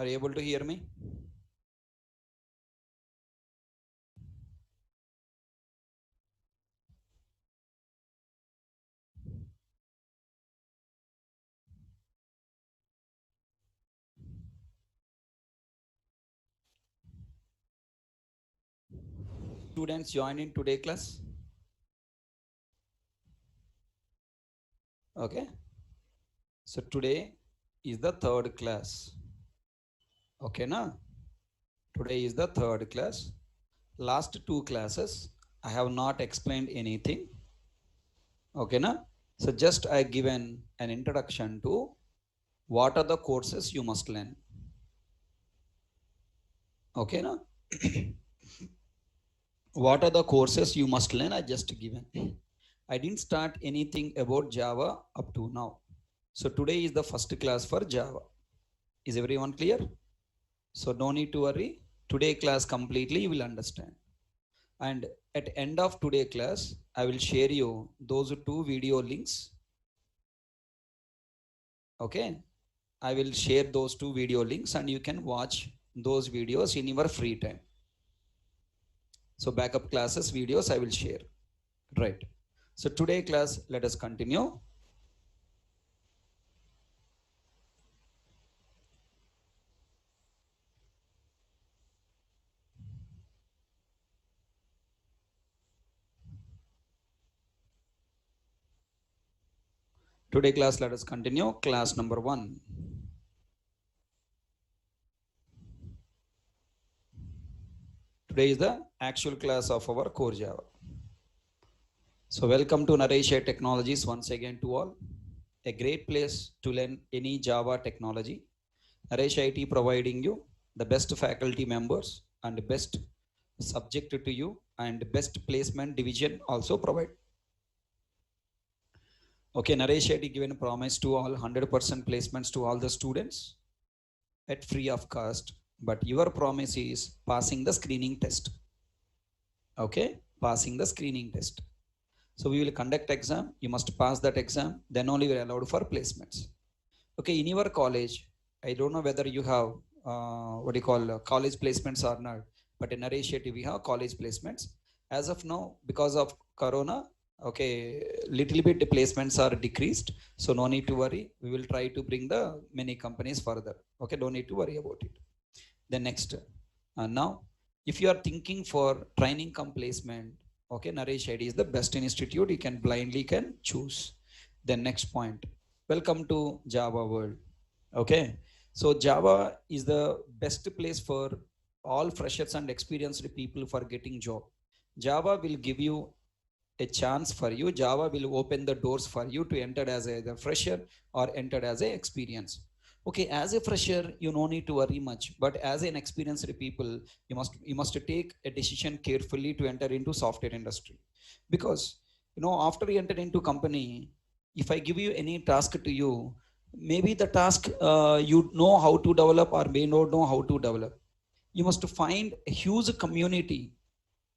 Are you able to hear me? Students join in today class. Okay. So today is the third class. Okay, na? Today is the third class. Last two classes, I have not explained anything. Okay, na? So just I given an introduction to what are the courses you must learn. Okay, na? What are the courses you must learn? I just given. I didn't start anything about Java up to now. So today is the first class for Java. Is everyone clear? So no need to worry. Today class completely you will understand. And at end of today class, I will share you those two video links. Okay. I will share those two video links and you can watch those videos in your free time. So backup classes videos I will share. Right. So today class, let us continue. Today class, let us continue. Class number 1. Today is the actual class of our core Java. So welcome to Naresh Technologies once again to all. A great place to learn any Java technology. Naresh IT providing you the best faculty members and best subject to you and best placement division also provide. Okay, Naresh IT given a promise to all 100% placements to all the students at free of cost, but your promise is passing the screening test. Okay, passing the screening test. So we will conduct exam, you must pass that exam, then only we are allowed for placements. Okay, in your college, I don't know whether you have college placements or not, but in Naresheti we have college placements. As of now, because of Corona, okay, little bit the placements are decreased, so no need to worry. We will try to bring the many companies further. Okay, don't need to worry about it. Then next, now, if you are thinking for training come placement, okay, Naresh ID is the best institute you can blindly can choose. Then next point, welcome to Java world. Okay, so Java is the best place for all freshers and experienced people for getting job. Java will give you a chance for you. Java will open the doors for you to enter as a fresher or enter as a experience. Okay, as a fresher, you no need to worry much, but as an experienced people, you must take a decision carefully to enter into software industry, because after you enter into company, if I give you any task to you, maybe the task you know how to develop or may not know how to develop. You must find a huge community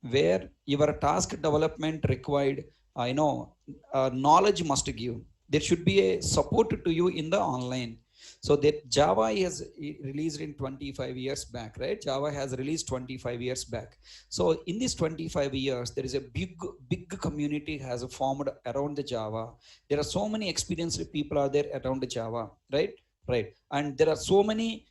where your task development required knowledge must give. There should be a support to you in the online. So that Java is released in 25 years back, right? Java has released 25 years back. So in these 25 years, there is a big community has formed around the Java. There are so many experienced people are there around the Java, right? Right. And there are so many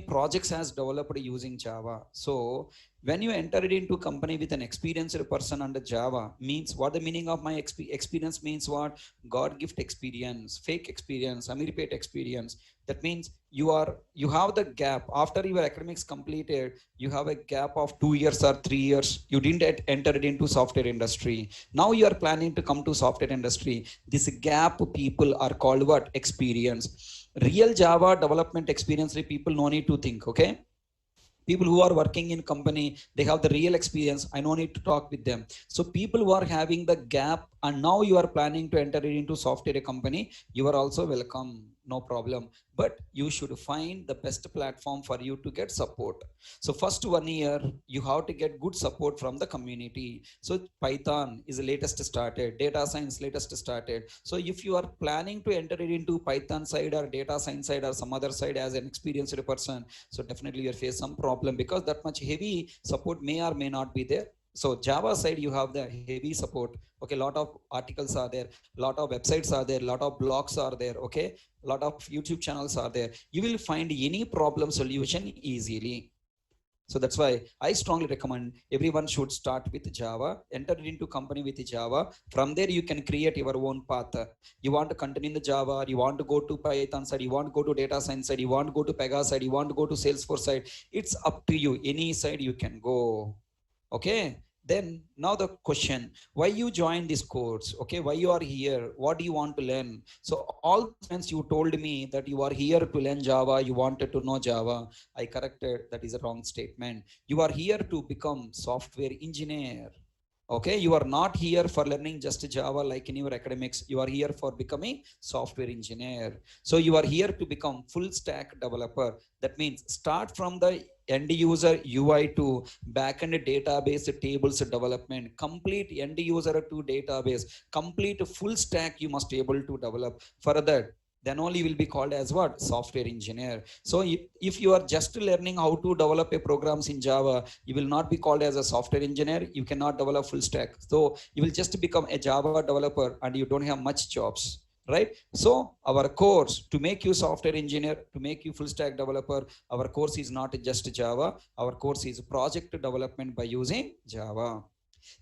projects has developed using Java. So when you enter it into company with an experienced person under Java, means what the meaning of my experience means, what God gift experience, fake experience, Amirpet experience. That means you have the gap after your academics completed. You have a gap of 2 years or 3 years. You didn't enter it into software industry. Now you are planning to come to software industry. This gap people are called what? Experience. Real Java development experience people no need to think. Okay, people who are working in company, they have the real experience. I no need to talk with them. So people who are having the gap and now you are planning to enter it into software company, you are also welcome. no problem, but you should find the best platform for you to get support. So first 1 year you have to get good support from the community. So Python is the latest started, data science latest started. So if you are planning to enter it into Python side or data science side or some other side as an experienced person, so definitely you face some problem because that much heavy support may or may not be there. So Java side you have the heavy support. Okay, lot of articles are there, lot of websites are there, lot of blogs are there. Okay, lot of YouTube channels are there. You will find any problem solution easily. So that's why I strongly recommend everyone should start with Java, enter into company with Java. From there, you can create your own path. You want to continue in the Java, you want to go to Python side, you want to go to data science side, you want to go to Pega side, you want to go to Salesforce side. It's up to you. Any side you can go. Okay. Then now the question, why you join this course? Okay, why you are here? What do you want to learn? So all the times you told me that you are here to learn Java, you wanted to know Java. I corrected, that is a wrong statement. You are here to become software engineer. Okay, you are not here for learning just Java like in your academics. You are here for becoming software engineer. So you are here to become full stack developer. That means start from the end user UI to backend database tables development, complete end user to database, complete full stack you must be able to develop. Further, then only will be called as what? Software engineer. So if you are just learning how to develop a programs in Java, you will not be called as a software engineer. You cannot develop full stack. So you will just become a Java developer and you don't have much jobs, right? So our course to make you software engineer, to make you full stack developer, our course is not just Java. Our course is project development by using Java.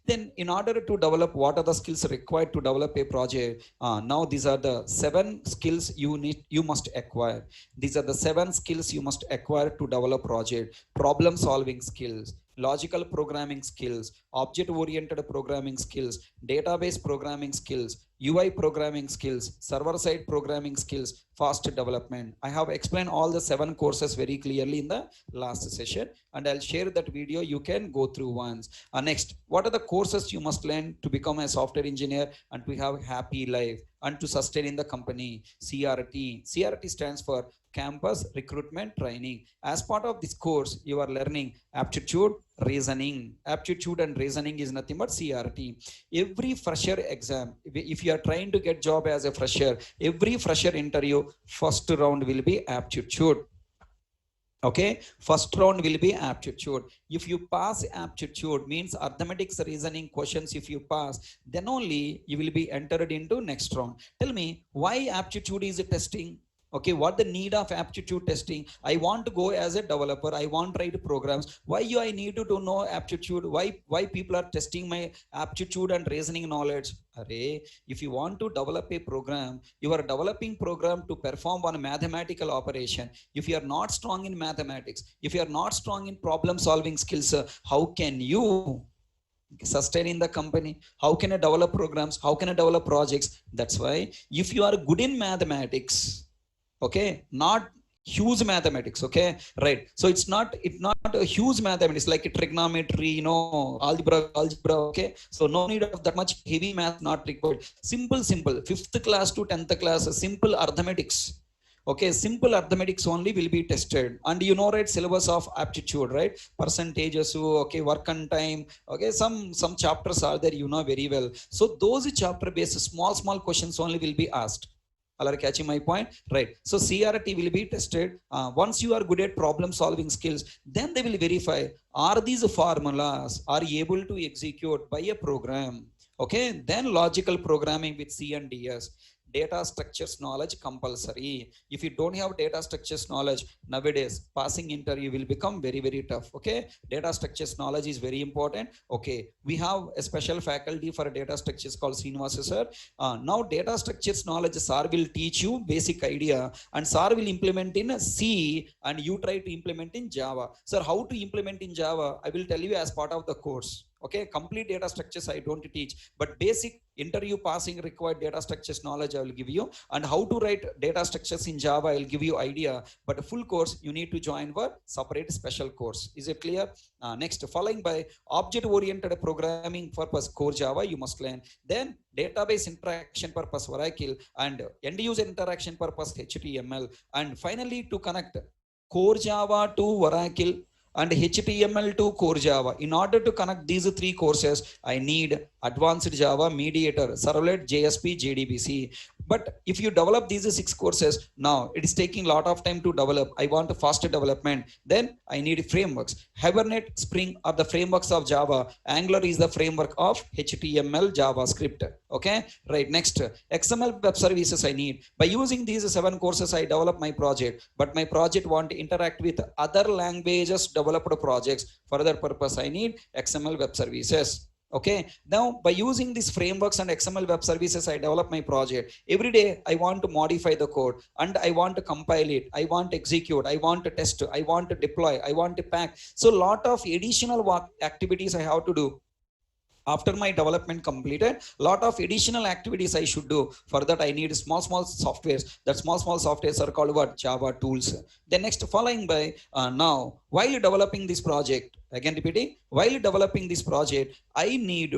Then in order to develop, what are the skills required to develop a project? Now these are the 7 skills you must acquire. These are the 7 skills you must acquire to develop project. Problem solving skills, logical programming skills, object oriented programming skills, database programming skills, UI programming skills, server side programming skills, fast development. I have explained all the 7 courses very clearly in the last session, and I'll share that video. You can go through once. Next, what are the courses you must learn to become a software engineer and to have happy life and to sustain in the company? CRT. CRT stands for Campus Recruitment Training. As part of this course, you are learning aptitude, reasoning. Aptitude and reasoning is nothing but CRT. Every fresher exam, if you are trying to get job as a fresher, every fresher interview, first round will be aptitude. Okay, first round will be aptitude. If you pass aptitude, means arithmetic reasoning questions, if you pass, then only you will be entered into next round. Tell me, why aptitude is testing? Okay, what the need of aptitude testing? I want to go as a developer, I want to write programs. Why I need to know aptitude? Why people are testing my aptitude and reasoning knowledge? Array, if you want to develop a program, you are developing program to perform one mathematical operation. If you are not strong in mathematics, if you are not strong in problem solving skills, how can you sustain in the company? How can I develop programs? How can I develop projects? That's why if you are good in mathematics, okay, not huge mathematics, okay, right? So it's not a huge mathematics like trigonometry, algebra, okay. So no need of that much heavy math, not required. Simple 5th class to 10th class simple arithmetics. Okay, simple arithmetics only will be tested. And right, syllabus of aptitude, right? Percentages, okay, work on time, okay, some chapters are there, very well. So those chapter based small questions only will be asked. Are catching my point? Right. So CRT will be tested. Once you are good at problem solving skills, then they will verify, are these formulas are able to execute by a program? Okay. Then logical programming with C and DS. Data structures knowledge compulsory. If you don't have data structures knowledge, nowadays passing interview will become very tough. Okay, data structures knowledge is very important. Okay, we have a special faculty for data structures called Srinivasa sir. Now data structures knowledge sir will teach you basic idea, and sir will implement in C and you try to implement in Java. Sir, how to implement in Java? I will tell you as part of the course. Okay, complete data structures I don't teach, but basic interview passing required data structures knowledge I will give you, and how to write data structures in Java I will give you idea. But a full course you need to join for separate special course. Is it clear? Next, following by object oriented programming purpose core Java you must learn. Then database interaction purpose Oracle, and end user interaction purpose HTML, and finally to connect core Java to Oracle and HTML to core Java. In order to connect these three courses, I need advanced Java, mediator, servlet, JSP, JDBC. But if you develop these 6 courses, now it is taking a lot of time to develop. I want a faster development. Then I need frameworks. Hibernate, Spring are the frameworks of Java. Angular is the framework of HTML, JavaScript. Okay, right. Next, XML web services I need. By using these 7 courses, I develop my project. But my project want to interact with other languages developed projects. For that purpose, I need XML web services. Okay, now by using these frameworks and XML web services, I develop my project. Every day I want to modify the code and I want to compile it, I want to execute, I want to test, I want to deploy, I want to pack. So lot of additional work activities I have to do. After my development completed, lot of additional activities I should do. For that I need small softwares. That small softwares are called what? Java tools. Then next, following by now while developing this project, again repeating, while developing this project I need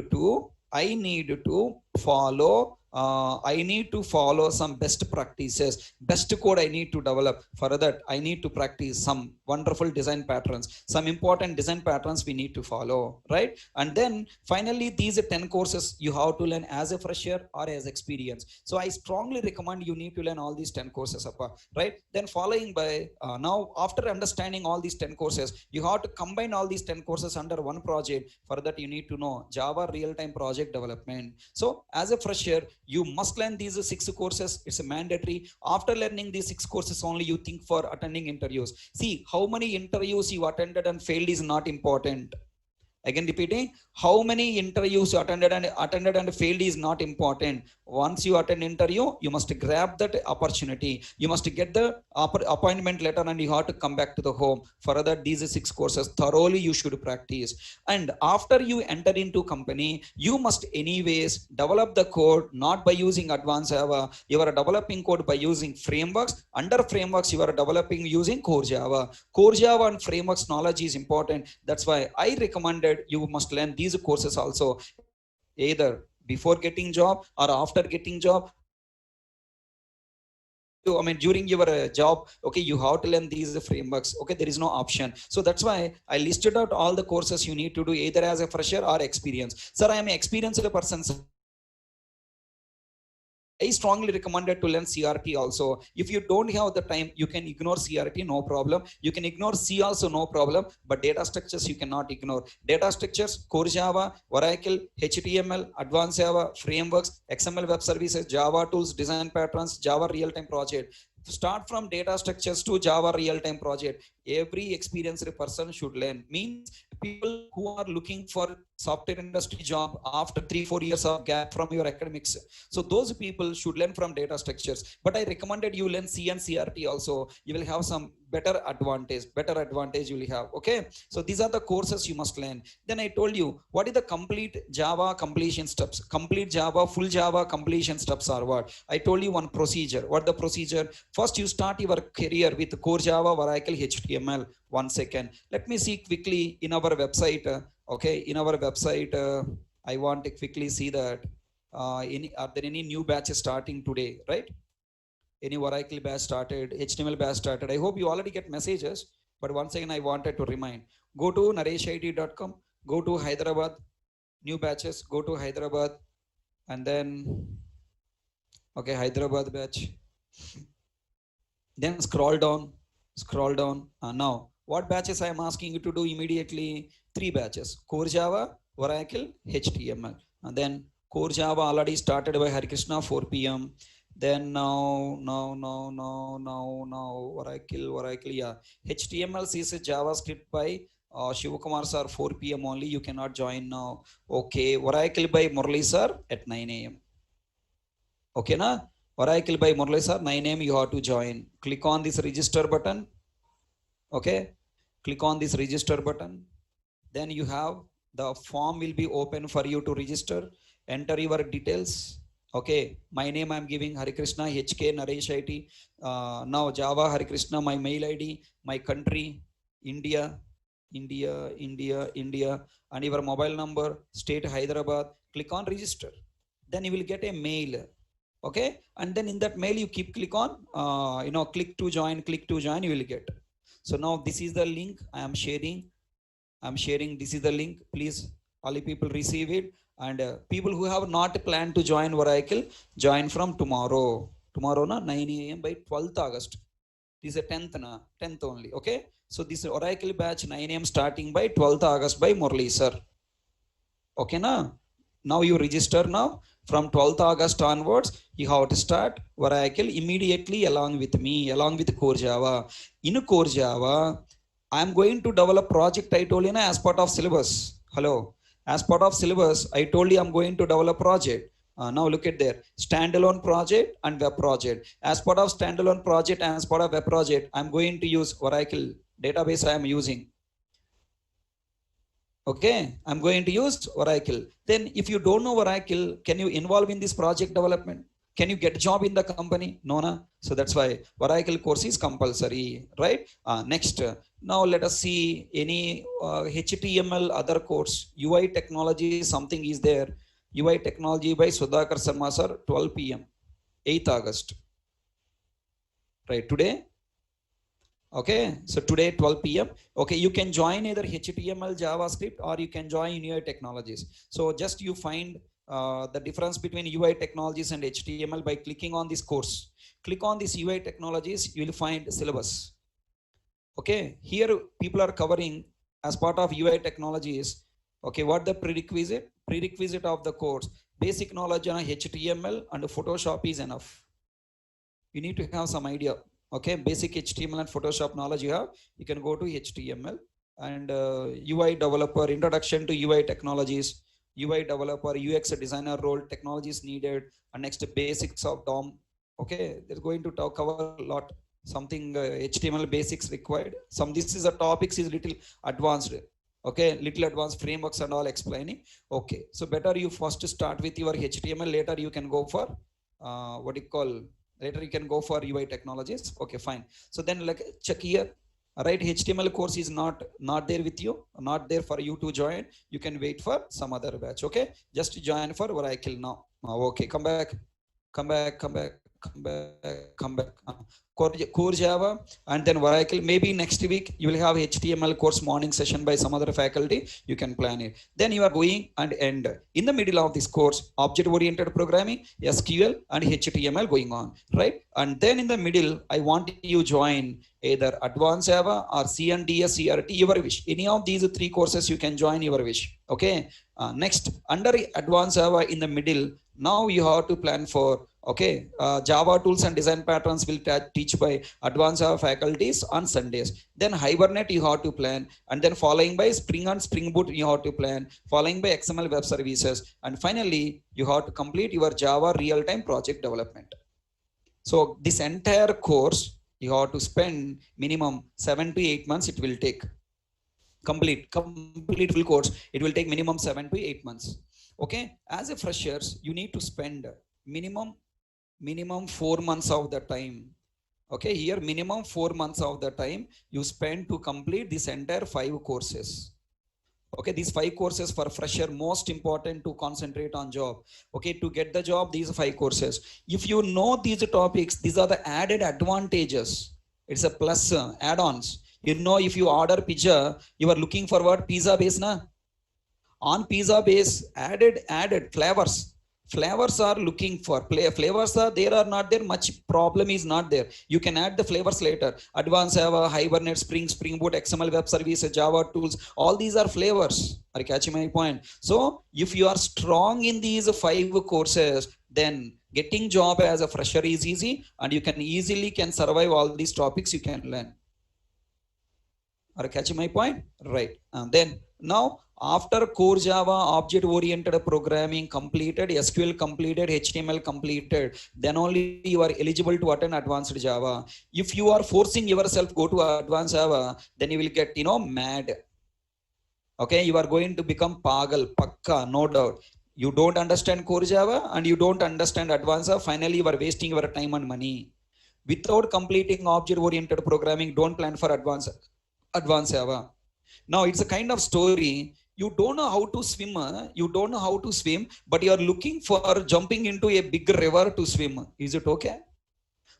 to follow some best practices, best code I need to develop. For that I need to practice some wonderful design patterns, some important design patterns we need to follow, right? And then finally these 10 courses you have to learn as a fresher or as experience. So I strongly recommend you need to learn all these 10 courses, right? Then following by now after understanding all these 10 courses, you have to combine all these 10 courses under one project. For that you need to know Java real-time project development. So as a fresher, you must learn these 6 courses. It's a mandatory. After learning these 6 courses only you think for attending interviews. See, how many interviews you attended and failed is not important. Again repeating, how many interviews you attended and failed is not important. Once you attend interview, you must grab that opportunity. You must get the appointment letter and you have to come back to the home. For that, these 6 courses thoroughly you should practice. And after you enter into company, you must anyways develop the code not by using advanced Java. You are developing code by using frameworks. Under frameworks, you are developing using core Java. Core Java and frameworks knowledge is important. That's why I recommended you must learn these courses also, either before getting job or after getting job. I mean, during your job, okay, you have to learn these frameworks. Okay, there is no option. So that's why I listed out all the courses you need to do either as a fresher or experience. Sir, I am an experienced person. I strongly recommended to learn CRT also. If you don't have the time, you can ignore CRT, no problem. You can ignore C also, no problem. But data structures you cannot ignore. Data structures, core Java, Oracle, HTML, advanced Java, frameworks, XML web services, Java tools, design patterns, Java real-time project. Start from data structures to Java real-time project. Every experienced person should learn. Means people who are looking for software industry job after 3-4 years of gap from your academics. So those people should learn from data structures. But I recommended you learn C and CRT also. You will have some better advantage you will have. Okay, so these are the courses you must learn. Then I told you what is the complete Java completion steps. Complete Java, full Java completion steps are what? I told you one procedure. What the procedure? First you start your career with core Java, Oracle, HTML. 1 second, let me see quickly in our website. Okay, in our website, I want to quickly see that are there any new batches starting today, right? Any Oracle batch started, HTML batch started. I hope you already get messages, but once again I wanted to remind. Go to nareshit.com, go to Hyderabad, new batches, go to Hyderabad, and then okay, Hyderabad batch. Then scroll down. Now what batches I am asking you to do immediately? 3 batches: core Java, Oracle, HTML. And then core Java already started by Hari Krishna 4 p.m. Then now Oracle, yeah. HTML is JavaScript by Shivakumar sir 4 p.m. only. You cannot join now. Okay, Oracle by Murali sir at 9 a.m. Okay, na? Oracle by Murali sir 9 a.m. you have to join. Click on this register button. Okay, click on this register button. Then you have The form will be open for you to register. Enter your details. Okay, my name I'm giving Hari Krishna HK Naresh IT. Now Java Hari Krishna, my mail ID, my country India, India, and your mobile number, state Hyderabad. Click on register. Then you will get a mail. Okay, and then in that mail you keep click on click to join, you will get. So now this is the link I am sharing. This is the link. Please, all the people receive it. And people who have not planned to join Oracle, join from tomorrow. Tomorrow na 9 a.m. by 12th August. This is the 10th na, 10th only. Okay. So this Oracle batch 9 a.m. starting by 12th August by Murli sir. Okay na. Now you register now. From 12th August onwards, you have to start Oracle immediately along with me, along with Core Java. In Core Java, I am going to develop project, I told you, as part of syllabus. Hello. As part of syllabus, I told you I'm going to develop project. Now look at there. Standalone project and web project. As part of standalone project and as part of web project, I'm going to use Oracle database I am using. Okay, I'm going to use Oracle. Then if you don't know Oracle, can you involve in this project development? Can you get a job in the company? No, na. So that's why Oracle course is compulsory, right? Next, now let us see any HTML other course. UI technology, something is there. UI technology by Sudhakar Sharma sir, 12 p.m. 8th August. Right, today. Okay, so today 12 p.m. Okay, you can join either HTML, JavaScript, or you can join UI technologies. So just you find the difference between UI technologies and HTML by clicking on this course. Click on this UI technologies, you will find syllabus. Okay, here people are covering as part of UI technologies. Okay, what the prerequisite? Prerequisite of the course. Basic knowledge on HTML and Photoshop is enough. You need to have some idea. Okay, basic HTML and Photoshop knowledge you have, you can go to HTML. And UI developer, introduction to UI technologies, UI developer, UX designer role, technologies needed, and next basics of DOM. Okay, they're going to cover a lot, something HTML basics required. This is a topics is little advanced. Okay, little advanced frameworks and all explaining. Okay, so better you first start with your HTML, later you can go for what you call, later you can go for UI technologies. Okay, fine. So then like check here, right? HTML course is not there with you, not there for you to join. You can wait for some other batch. Okay, just join for Oracle now. Okay, come back. Core Java and then Oracle. Maybe next week you will have HTML course morning session by some other faculty. You can plan it. Then you are going and end in the middle of this course, object oriented programming, SQL and HTML going on, right? And then in the middle, I want you join either advanced Java or CNDS CRT, your wish. Any of these 3 courses you can join, your wish. Okay. Next, under advanced Java in the middle, now you have to plan for, okay, Java tools and design patterns will teach by advanced Java faculties on Sundays. Then Hibernate you have to plan, and then following by Spring and Spring Boot you have to plan, following by XML web services, and finally you have to complete your Java real-time project development. So this entire course you have to spend minimum 7 to 8 months. It will take complete full course. It will take minimum 7 to 8 months. Okay, as a freshers, you need to spend minimum 4 months of the time. Okay, here minimum 4 months of the time you spend to complete this entire 5 courses. Okay, these 5 courses for fresher, most important to concentrate on job. Okay, to get the job, these 5 courses. If you know these topics, these are the added advantages. It's a plus add-ons. You know, if you order pizza, you are looking for what? Pizza base, na? On pizza base, added flavors are looking for flavors are there or not there, much problem is not there. You can add the flavors later. Advanced Java, Hibernate, Spring Boot, XML web services, Java tools, all these are flavors. Are you catching my point? So if you are strong in these 5 courses, then getting job as a fresher is easy, and you can easily survive all these topics you can learn. Are you catching my point? Right. And then now after Core Java, object oriented programming completed, SQL completed, HTML completed, then only you are eligible to attend advanced Java. If you are forcing yourself go to advanced Java, then you will get mad. Okay, you are going to become pagal, pakka, no doubt. You don't understand core Java and you don't understand advanced Java. Finally, you are wasting your time and money. Without completing object-oriented programming, don't plan for advanced Java. Now, it's a kind of story. You don't know how to swim. You don't know how to swim, but you are looking for jumping into a big river to swim. Is it okay?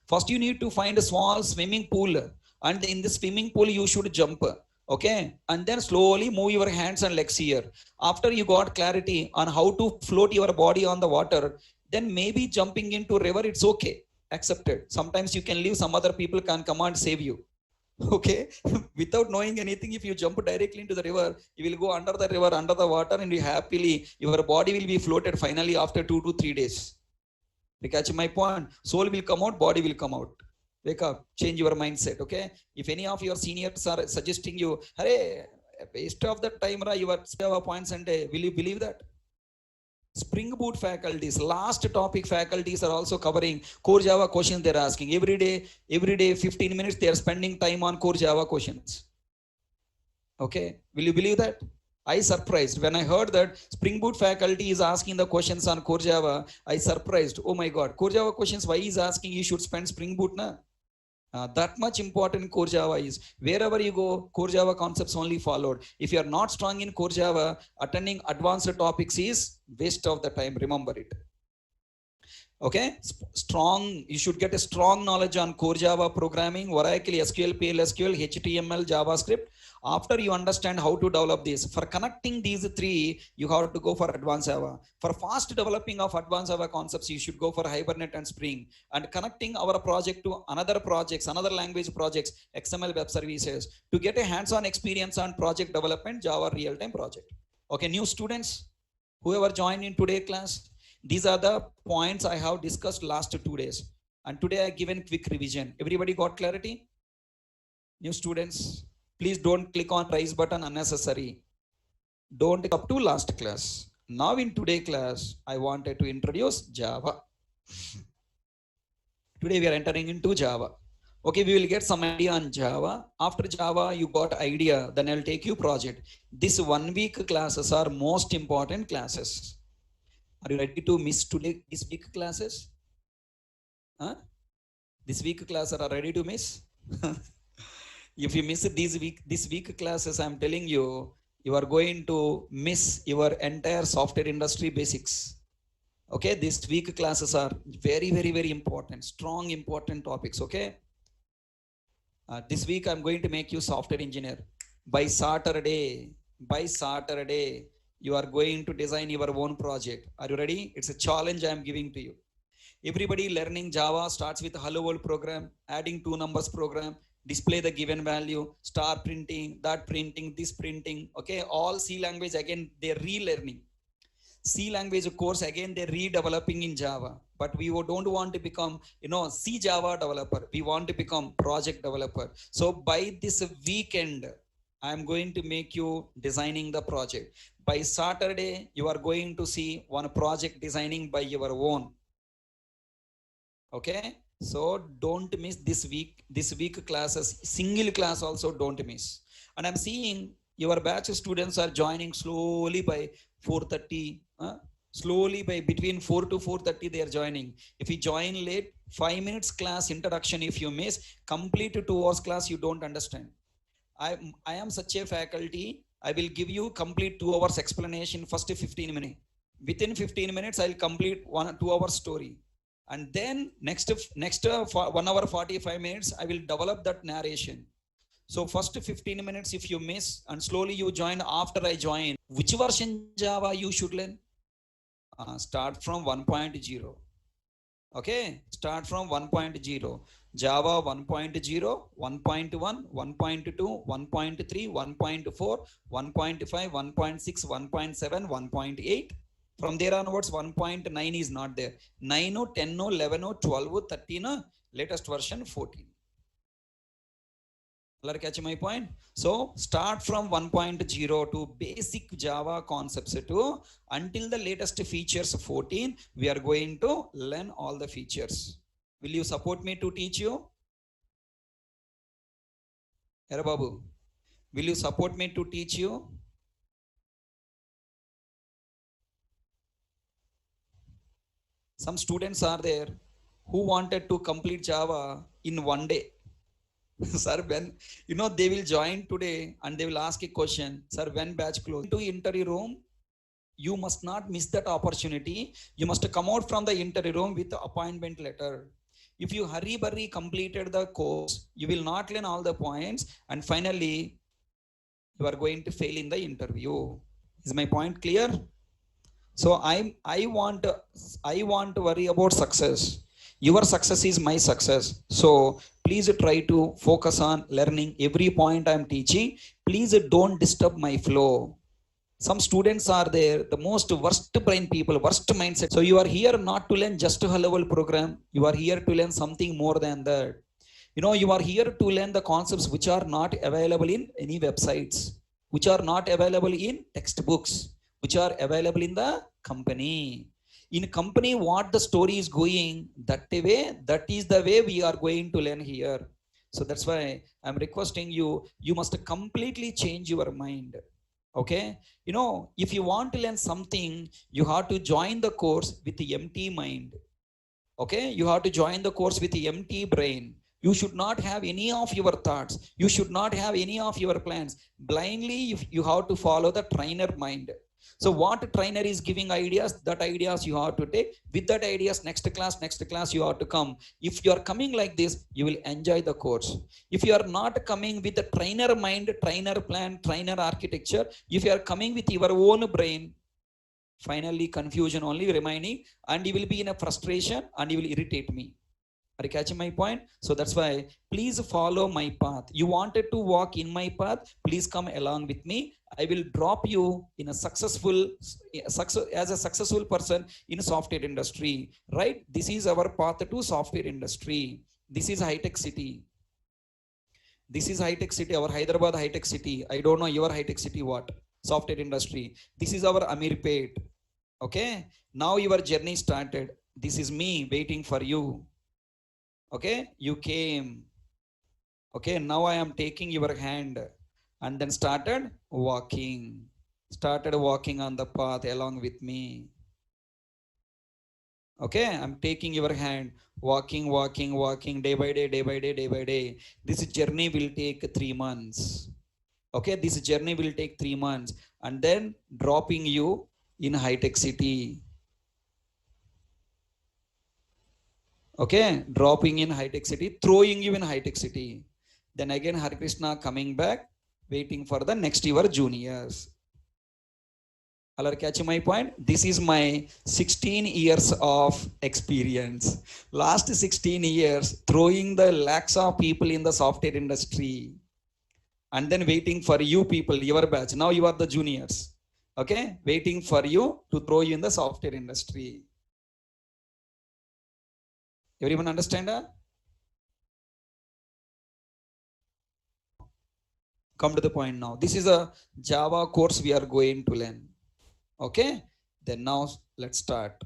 First, you need to find a small swimming pool, and in the swimming pool, you should jump. Okay, and then slowly move your hands and legs here. After you got clarity on how to float your body on the water, then maybe jumping into river, it's okay, accepted. Sometimes you can leave, some other people can come and save you. Okay, without knowing anything, if you jump directly into the river, you will go under the river, under the water, and you happily, your body will be floated finally after 2 to 3 days. You catch my point? Soul will come out, body will come out. Wake up, change your mindset. Okay. If any of your seniors are suggesting you, hey, waste of the time, your points, and will you believe that? Spring Boot faculties, last topic faculties are also covering core Java questions. They're asking every day, 15 minutes, they are spending time on core Java questions. Okay. Will you believe that? I surprised when I heard that Spring Boot faculty is asking the questions on core Java. I surprised. Oh my God, core Java questions. Why is asking? You should spend Spring Boot na. That much important core Java is. Wherever you go, core Java concepts only followed. If you are not strong in core Java, attending advanced topics is waste of the time. Remember it. Okay, strong. You should get a strong knowledge on core Java programming, Oracle, SQL, PLSQL, HTML, JavaScript. After you understand how to develop this, for connecting these three, you have to go for advanced Java. For fast developing of advanced Java concepts, you should go for Hibernate and Spring. And connecting our project to another projects, another language projects, XML web services, to get a hands-on experience on project development, Java real-time project. Okay, new students, whoever joined in today's class, these are the points I have discussed last 2 days. And today I given quick revision. Everybody got clarity? New students, please don't click on rise button unnecessary. Don't up to last class. Now in today's class, I wanted to introduce Java. Today we are entering into Java. Okay, we will get some idea on Java. After Java, you got idea, then I'll take you project. This 1 week classes are most important classes. Are you ready to miss today this week classes? Huh? This week classes are ready to miss? If you miss this week classes, I'm telling you, you are going to miss your entire software industry basics. Okay, this week classes are very, very, very important, strong, important topics. Okay. This week I'm going to make you software engineer. By Saturday, you are going to design your own project. Are you ready? It's a challenge I'm giving to you. Everybody learning Java starts with a hello world program, adding 2 numbers program, display the given value, star printing, that printing, this printing. Okay, all C language again they're relearning. C language course again they're redeveloping in Java. But we don't want to become, C Java developer. We want to become project developer. So by this weekend, I'm going to make you designing the project. By Saturday, you are going to see one project designing by your own. Okay, so don't miss this week classes. Single class also don't miss. And I'm seeing your batch students are joining slowly by 4:30. Slowly by between 4 to 4:30 they are joining. If you join late, 5 minutes class introduction, if you miss, complete 2 hours class, you don't understand. I am such a faculty. I will give you complete 2 hours explanation first 15 minutes. Within 15 minutes, I'll complete 2 hour story. And then next 1 hour 45 minutes, I will develop that narration. So first 15 minutes, if you miss and slowly you join after I join, which version Java you should learn? Start from 1.0. Okay, start from 1.0. Java 1.0, 1.1, 1.2, 1.3, 1.4, 1.5, 1.6, 1.7, 1.8. From there onwards, 1.9 is not there. 9, 10, 11, 12, 13, latest version 14. Catch my point? So start from 1.0 to basic Java concepts to until the latest features 14. We are going to learn all the features. Will you support me to teach you? Hera Babu, will you support me to teach you? Some students are there who wanted to complete Java in one day. Sir, when they will join today and they will ask a question, sir, when batch close to interview room, you must not miss that opportunity. You must come out from the interview room with the appointment letter. If you hurry completed the course, you will not learn all the points, and finally you are going to fail in the interview. Is my point clear? So I want to worry about success. Your success is my success. So please try to focus on learning every point I am teaching. Please don't disturb my flow. Some students are there, the most worst brain people, worst mindset. So you are here not to learn just a level program. You are here to learn something more than that. You are here to learn the concepts which are not available in any websites, which are not available in textbooks, which are available in the company. In company, what the story is going, that is the way we are going to learn here. So that's why I'm requesting you, you must completely change your mind. Okay, if you want to learn something, you have to join the course with the empty mind. Okay, you have to join the course with the empty brain. You should not have any of your thoughts, you should not have any of your plans. Blindly you have to follow the trainer mind. So what trainer is giving ideas, that ideas you have to take. With that ideas, next class you have to come. If you are coming like this, you will enjoy the course. If you are not coming with the trainer mind, trainer plan, trainer architecture, if you are coming with your own brain, finally confusion only remaining, and you will be in a frustration and you will irritate me. Are you catching my point? So that's why please follow my path. You wanted to walk in my path, please come along with me. I will drop you in a successful as a successful person in software industry. Right, this is our path to software industry. This is high tech city. This is high tech city, our Hyderabad high tech city. I don't know your high tech city what. Software industry, this is our Amirpet. Okay, now your journey started. This is me waiting for you. Okay, you came. Okay, now I am taking your hand and then started walking on the path along with me. Okay, I'm taking your hand, walking day by day. This journey will take 3 months. Okay, this journey will take 3 months, and then dropping you in high tech city. Okay, dropping in high tech city, throwing you in high tech city. Then again Hare Krishna coming back, waiting for the next your juniors. All are catching my point? This is my 16 years of experience. Last 16 years throwing the lakhs of people in the software industry, and then waiting for you people, your batch. Now you are the juniors. Okay, waiting for you to throw you in the software industry. Everyone understand? Come to the point now. This is a Java course we are going to learn. Okay, then now let's start.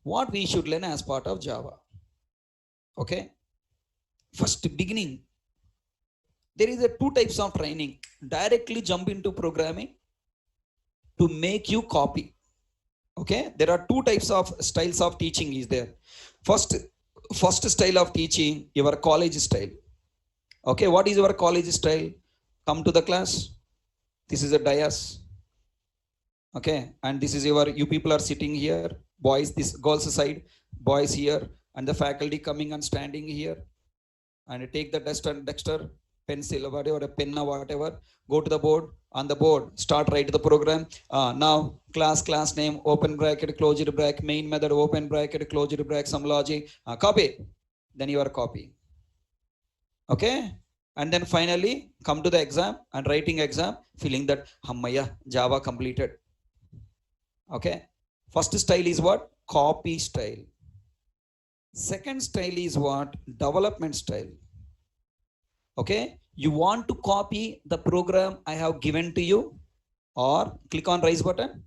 What we should learn as part of Java. Okay, first beginning, there is a 2 types of training. Directly jump into programming to make you copy. Okay, there are 2 types of styles of teaching is there. First style of teaching, your college style. Okay, what is your college style? Come to the class. This is a dais. Okay, and this is you people are sitting here, boys this girls side, boys here, and the faculty coming and standing here, and take the duster, pencil, whatever, a pen or whatever, go to the board. On the board, start write the program. Now class name, open bracket, closed bracket, main method, open bracket, closed bracket, some logic, copy. Then you are copying. Okay, and then finally come to the exam and writing exam, feeling that hammaya, Java completed. Okay, first style is what? Copy style. Second style is what? Development style. Okay, you want to copy the program I have given to you, or click on raise button.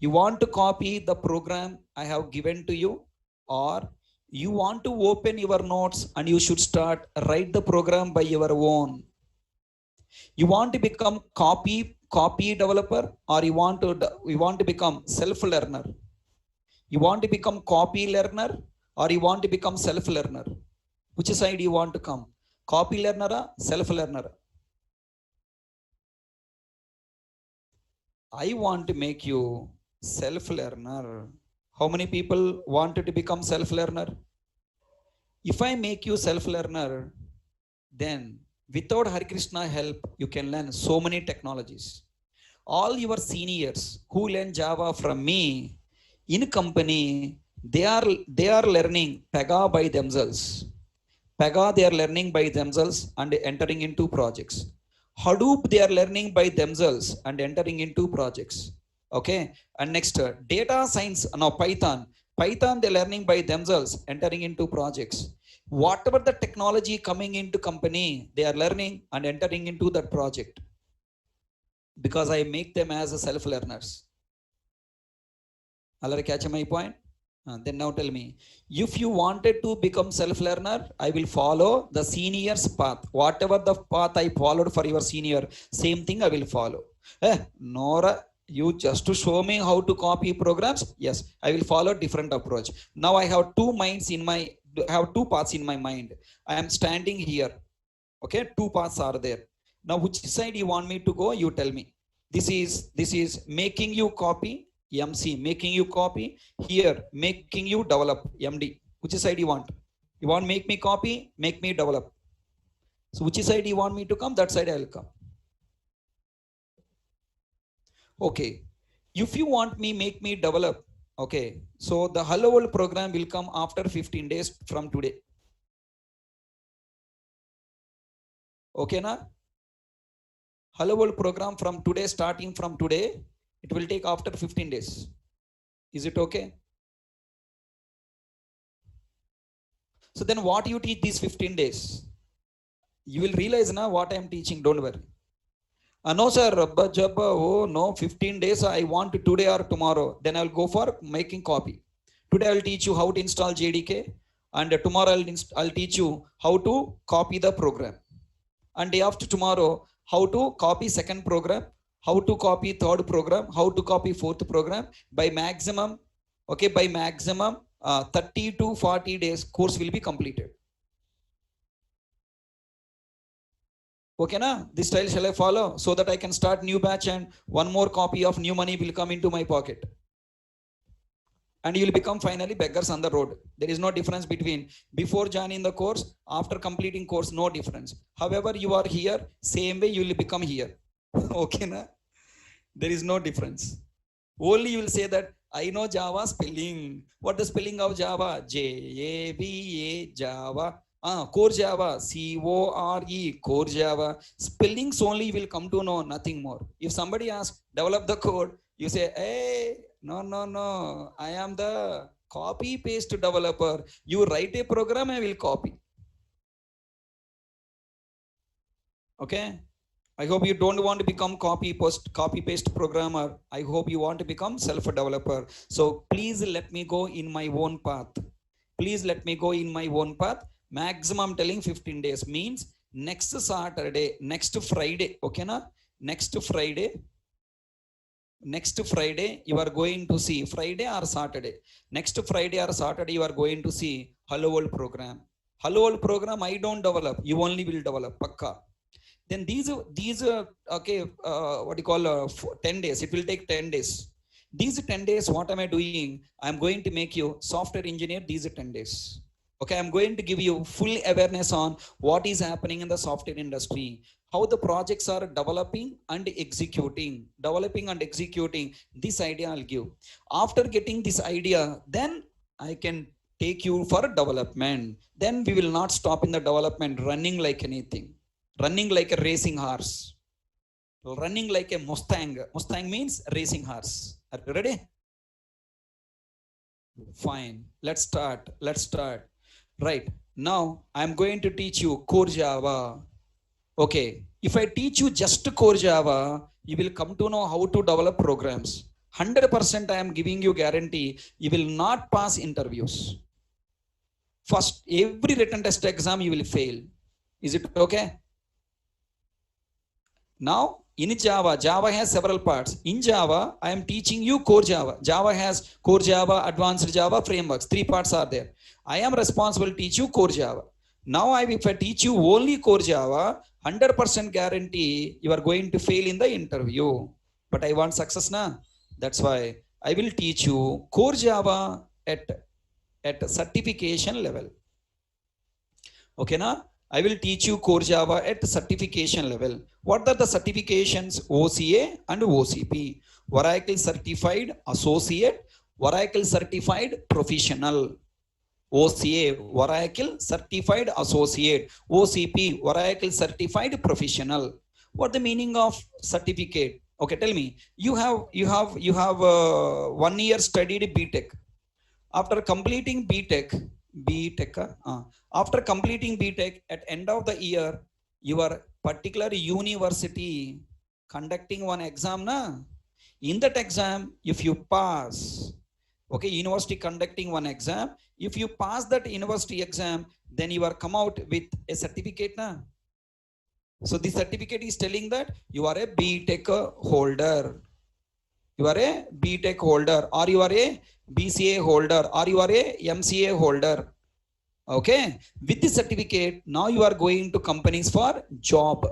You want to copy the program I have given to you, or you want to open your notes and you should start write the program by your own. You want to become copy developer, or you want to become self learner. You want to become copy learner or you want to become self learner? Which side you want to come? Copy learner or self learner? I want to make you self learner. How many people wanted to become self learner? If I make you self learner, then without Hari Krishna help, you can learn so many technologies. All your seniors who learn Java from me in company, they are learning Pega by themselves. Pega they are learning by themselves and entering into projects. Hadoop they are learning by themselves and entering into projects. Okay, and next data science, now Python they learning by themselves entering into projects. Whatever the technology coming into company, they are learning and entering into that project because I make them as a self learners. Already catch my point? Then now tell me, if you wanted to become self-learner, I will follow the senior's path. Whatever the path I followed for your senior, same thing I will follow. Nora, you just to show me how to copy programs? Yes, I will follow different approach. Now I have two paths in my mind. I am standing here. Okay, two paths are there. Now which side you want me to go? You tell me. This is making you copy, MC, making you copy. Here, making you develop, MD. Which side you want? You want make me copy, make me develop. So which side you want me to come? That side I will come. Okay. If you want me, make me develop. Okay. So the Hello World program will come after 15 days from today. Okay, na? Hello World program from today, starting from today, it will take after 15 days. Is it okay? So then what you teach these 15 days? You will realize now what I am teaching, don't worry. No sir, oh no, 15 days I want today or tomorrow. Then I will go for making copy. Today I will teach you how to install JDK and tomorrow I'll teach you how to copy the program. And day after tomorrow, how to copy second program, how to copy third program, how to copy fourth program. By maximum, okay, by maximum 30 to 40 days course will be completed. Okay, na? This style shall I follow so that I can start new batch and one more copy of new money will come into my pocket. And you will become finally beggars on the road. There is no difference between before joining the course, after completing course, no difference. However, you are here, same way you will become here. Okay, na? There is no difference. Only you will say that I know Java spelling. What the spelling of Java? J-A-V-A, Java. Core Java, C-O-R-E, core Java. Spellings only will come to know, nothing more. If somebody asks, develop the code, you say, hey, no, I am the copy paste developer. You write a program, I will copy. Okay. I hope you don't want to become copy paste programmer. I hope you want to become self developer. So please let me go in my own path. Please let me go in my own path. Maximum telling 15 days means next Saturday, next Friday. Okay, na? Next Friday you are going to see, Friday or Saturday. Next Friday or Saturday you are going to see Hello World program. Hello World program I don't develop. You only will develop. Pakka. Then these okay, what you call 10 days. It will take 10 days. These 10 days, what am I doing? I'm going to make you software engineer these 10 days. Okay, I'm going to give you full awareness on what is happening in the software industry, how the projects are developing and executing. This idea I'll give. After getting this idea, then I can take you for development. Then we will not stop in the development, running like anything. Running like a racing horse. Running like a Mustang. Mustang means racing horse. Are you ready? Fine. Let's start. Right. Now I'm going to teach you core Java. Okay. If I teach you just core Java, you will come to know how to develop programs. 100% I am giving you guarantee you will not pass interviews. First, every written test exam you will fail. Is it okay? Now In Java, Java has several parts. In Java, I am teaching you core Java. Java has core Java, advanced Java, frameworks. 3 parts are there. I am responsible to teach you core Java. Now, if I teach you only core Java, 100% guarantee you are going to fail in the interview. But I want success now. That's why I will teach you core Java at certification level. Okay, now I will teach you core Java at certification level. What are the certifications? OCA and OCP. Oracle Certified Associate, Oracle Certified Professional. OCA, Oracle Certified Associate. OCP, Oracle Certified Professional. What the meaning of certificate? Okay, tell me. You have 1 year studied BTech. After completing BTech, after completing BTech, at end of the year, your particular university conducting one exam, na? In that exam, if you pass, okay, university conducting one exam, if you pass that university exam, then you are come out with a certificate, na? So the certificate is telling that you are a BTech holder. You are a BTech holder, or you are a BCA holder, or you are a MCA holder. Okay, with this certificate, now you are going to companies for job.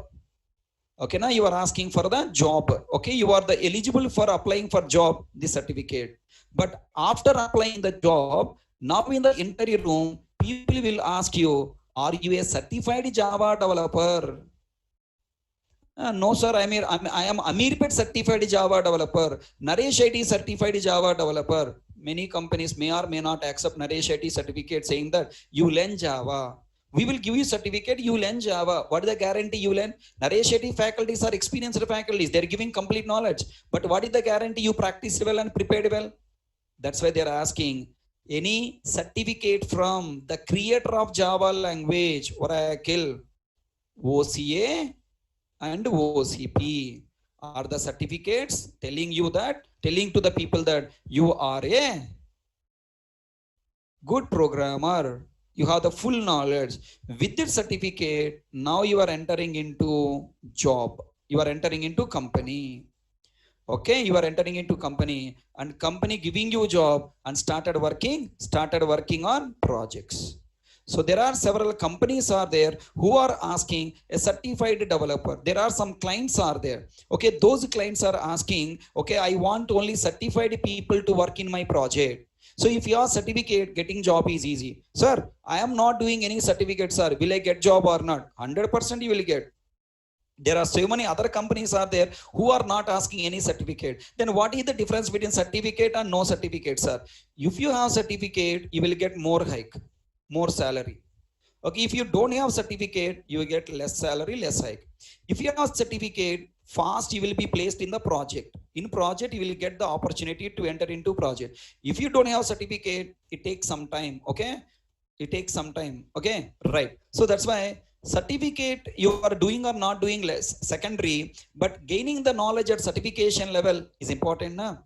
Okay, now you are asking for the job. Okay, you are the eligible for applying for job, this certificate. But after applying the job, now in the interview room, people will ask you, are you a certified Java developer? No, sir, I am Ameerpet certified Java developer. Naresh IT certified Java developer. Many companies may or may not accept Naresh IT certificate saying that you learn Java. We will give you certificate, you learn Java. What is the guarantee you learn? Naresh IT faculties are experienced faculties. They're giving complete knowledge. But what is the guarantee you practiced well and prepared well? That's why they're asking any certificate from the creator of Java language, Oracle, OCA, and OCP are the certificates telling to the people that you are a good programmer. You have the full knowledge. With this certificate, now you are entering into job. You are entering into company. Okay, you are entering into company, and company giving you job and started working on projects. So there are several companies are there who are asking a certified developer. There are some clients are there. Okay, those clients are asking, okay, I want only certified people to work in my project. So if your certificate, getting job is easy. Sir, I am not doing any certificate, sir. Will I get job or not? 100% you will get. There are so many other companies are there who are not asking any certificate. Then what is the difference between certificate and no certificate, sir? If you have certificate, you will get more hike, more salary. Okay, if you don't have certificate, you will get less salary, less hike. If you have certificate, fast you will be placed in the project. In project, you will get the opportunity to enter into project. If you don't have certificate, it takes some time. Okay, it takes some time. Okay, right. So that's why certificate you are doing or not doing less secondary, but gaining the knowledge at certification level is important, na?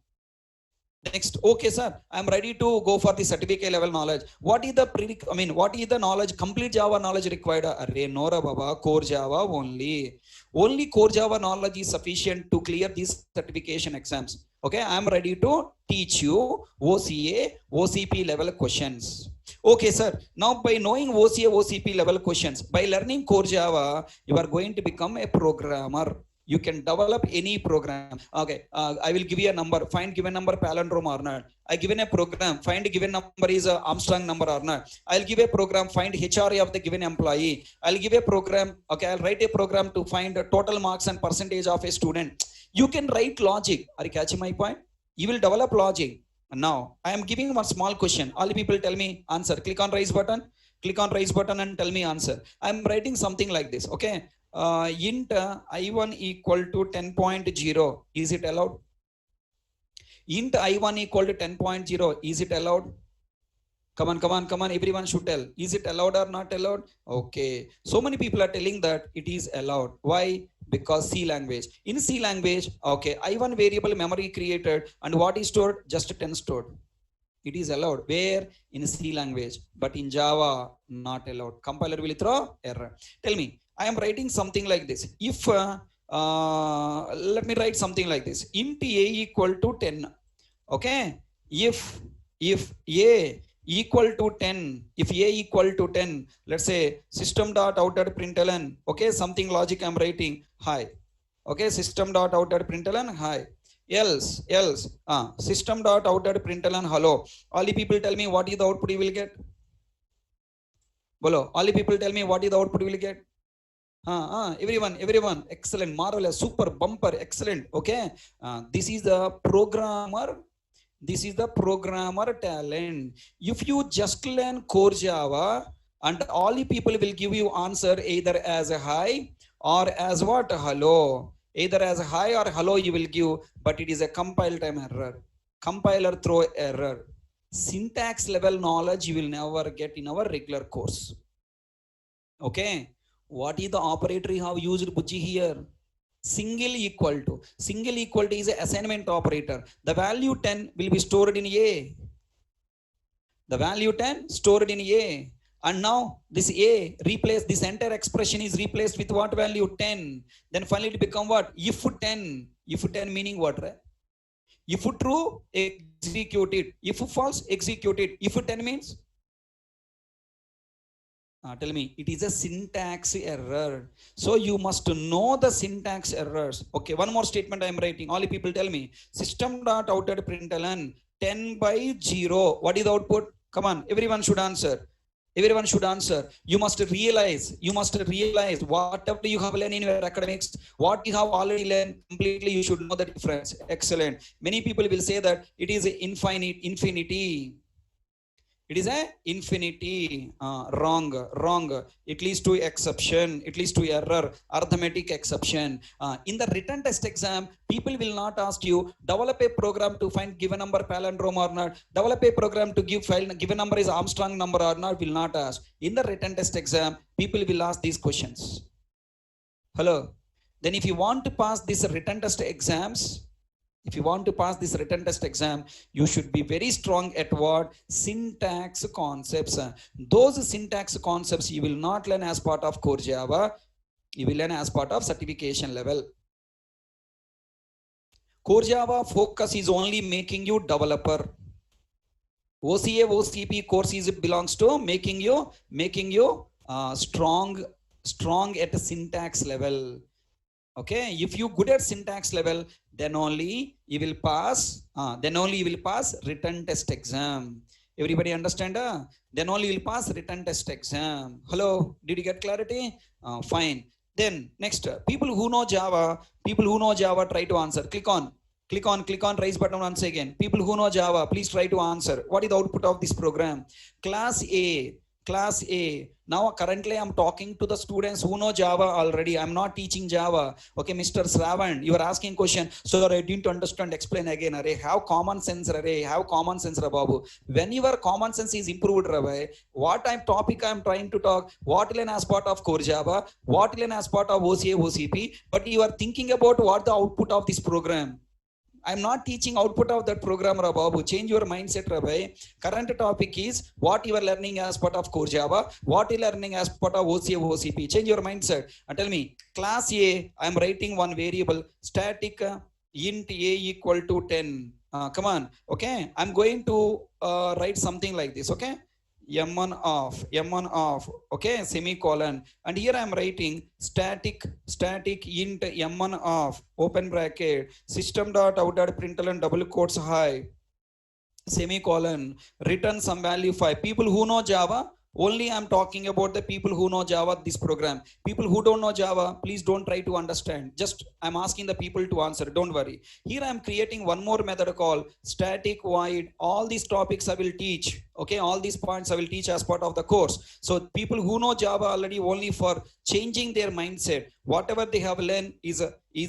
Next, okay, sir, I'm ready to go for the certificate level knowledge. What is the knowledge, complete Java knowledge required? Array, Nora Baba, core Java only. Only core Java knowledge is sufficient to clear these certification exams. Okay, I'm ready to teach you OCA, OCP level questions. Okay, sir. Now, by knowing OCA, OCP level questions, by learning core Java, you are going to become a programmer. You can develop any program. Okay, I will give you a number. Find given number palindrome or not. I given a program. Find given number is a Armstrong number or not. I'll give a program. Find HRA of the given employee. I'll give a program. Okay, I'll write a program to find the total marks and percentage of a student. You can write logic. Are you catching my point? You will develop logic. Now, I am giving one small question. All the people tell me answer. Click on raise button. Click on raise button and tell me answer. I am writing something like this. Okay. Int I1 equal to 10.0. Is it allowed? Int I1 equal to 10.0. Is it allowed? Come on. Everyone should tell. Is it allowed or not allowed? Okay. So many people are telling that it is allowed. Why? Because C language. In C language, okay, I1 variable memory created and what is stored? Just 10 stored. It is allowed. Where? In C language. But in Java, not allowed. Compiler will throw error. Tell me, I am writing something like this. If let me write something like this. Int a equal to 10. Okay, if a equal to 10, if a equal to 10, let's say system dot out dot println, okay, something logic I'm writing hi. Okay, system dot out dot println hi. Else system dot out dot println hello. All the people tell me what is the output you will get. Bolo, all the people tell me what is the output you will get. Everyone, excellent, marvelous, super, bumper, excellent. Okay, this is the programmer. This is the programmer talent. If you just learn core Java, and all the people will give you answer either as a hi or as what hello. Either as hi or hello you will give, but it is a compile time error. Compiler throw error. Syntax level knowledge you will never get in our regular course. Okay, what is the operator you have used, Bujji, here? Single equal to. Single equal to is an assignment operator. The value 10 will be stored in A. The value 10 stored in A. And now this A replace this entire expression is replaced with what value? 10. Then finally it become what? If 10. If 10 meaning what? Right? If true, execute it. If false, execute it. If 10 means? Tell me, it is a syntax error. So you must know the syntax errors. Okay, one more statement I am writing. All the people tell me, system dot out at println 10 by 0. What is the output? Come on, everyone should answer. Everyone should answer. You must realize whatever you have learned in your academics, what you have already learned completely, you should know the difference. Excellent. Many people will say that it is infinity. It is a infinity. Wrong. It leads to exception. It leads to error. Arithmetic exception. In the written test exam, people will not ask you develop a program to find given number palindrome or not. Develop a program to give file given number is Armstrong number or not. Will not ask. In the written test exam, people will ask these questions. Hello. Then if you want to pass these written test exams, if you want to pass this written test exam, you should be very strong at what? Syntax concepts. Those syntax concepts you will not learn as part of core Java. You will learn as part of certification level. Core Java focus is only making you developer. OCA, OCP course belongs to making you strong at a syntax level. Okay, if you good at syntax level, then only you will pass. Written test exam. Everybody understand? Then only you will pass written test exam. Hello, did you get clarity? Fine. Then next, people who know Java, try to answer. Click on raise button once again. People who know Java, please try to answer. What is the output of this program? Class A. Now currently I'm talking to the students who know Java already. I'm not teaching Java. Okay, Mr. Sravan, you are asking question. So I didn't understand. Explain again. Array, have common sense. Array, have common sense, Babu. When your common sense is improved, Ravi, what topic I'm trying to talk, what learn as part of core Java, what learn as part of OCA, OCP, but you are thinking about what the output of this program. I'm not teaching output of that program, Babu. Change your mindset, Rabbi. Current topic is what you are learning as part of core Java, what you are learning as part of OCA, OCP. Change your mindset and tell me, class A, I'm writing one variable, static int A equal to 10. Come on, okay? I'm going to write something like this, okay? m1 of, okay, semicolon, and here I am writing static int m1 of, open bracket, system dot out dot println double quotes hi, semicolon, return some value 5. People who know Java, only I'm talking about the people who know Java, this program. People who don't know Java, please don't try to understand. Just I'm asking the people to answer. Don't worry. Here I'm creating one more method called static void. All these topics I will teach. Okay, all these points I will teach as part of the course. So people who know Java already, only for changing their mindset. Whatever they have learned is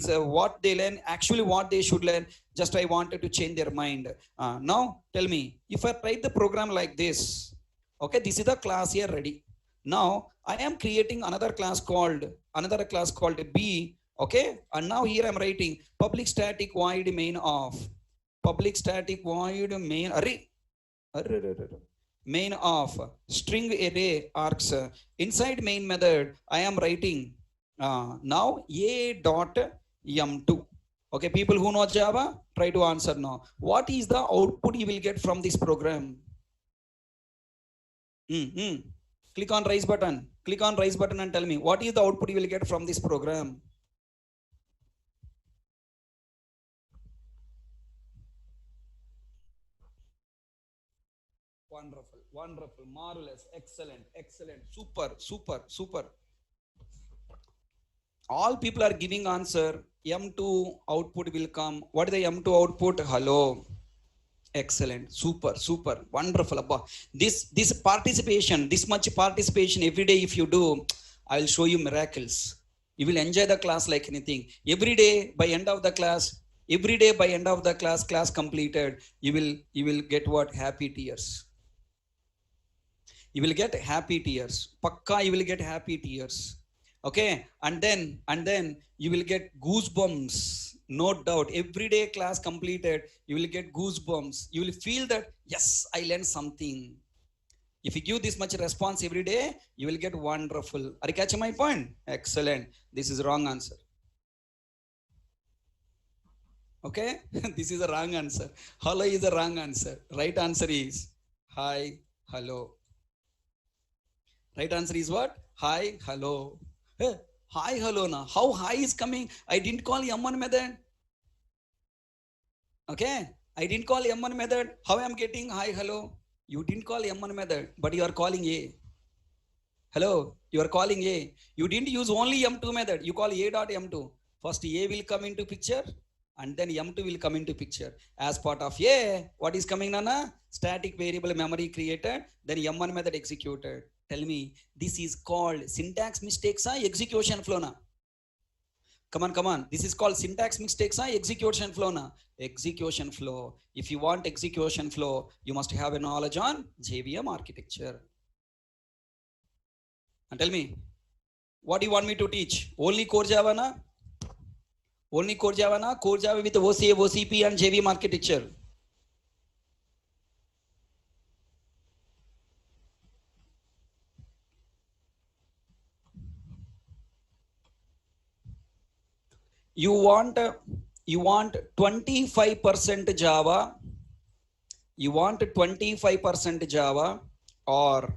what they learn. Actually, what they should learn. Just I wanted to change their mind. Now tell me, if I write the program like this. Okay, this is the class here ready. Now I am creating another class called B. Okay, and now here I'm writing public static void main of, public static void main main of string array args. Inside main method I am writing Now A dot M2. Okay, people who know Java, try to answer now. What is the output you will get from this program? Click on raise button. Click on raise button and tell me what is the output you will get from this program. Wonderful, wonderful, marvelous, excellent, excellent, super, super, super. All people are giving answer. M2 output will come. What is the M2 output? Hello. Excellent, super, super, wonderful. Abba. This participation, this much participation every day, if you do, I will show you miracles. You will enjoy the class like anything. Every day, by end of the class, every day by end of the class completed, you will get what? Happy tears. You will get happy tears. Pakka, you will get happy tears. Okay, and then you will get goosebumps. No doubt, every day class completed, you will get goosebumps. You will feel that yes, I learned something. If you give this much response every day, you will get wonderful. Are you catching my point? Excellent. This is wrong answer. Okay, this is a wrong answer. Hello is a wrong answer. Right answer is hi, hello. Right answer is what? Hi, hello. Hey, hi, hello now. How hi is coming? I didn't call M1 method. Okay, I didn't call M1 method. How I'm getting hi, hello? You didn't call M1 method, but you are calling A. Hello, you are calling A. You didn't use only M2 method. You call A dot M2. First A will come into picture and then M2 will come into picture. As part of A, what is coming, Nana? Static variable memory created, then M1 method executed. Tell me, this is called syntax mistakes or execution flow na? Come on. This is called syntax mistakes or execution flow na? Execution flow. If you want execution flow, you must have a knowledge on JVM architecture. And tell me, what do you want me to teach? Only core Java na? Only core Java na? Core Java with OCA, OCP and JVM architecture. You want 25% Java, you want 25% Java, or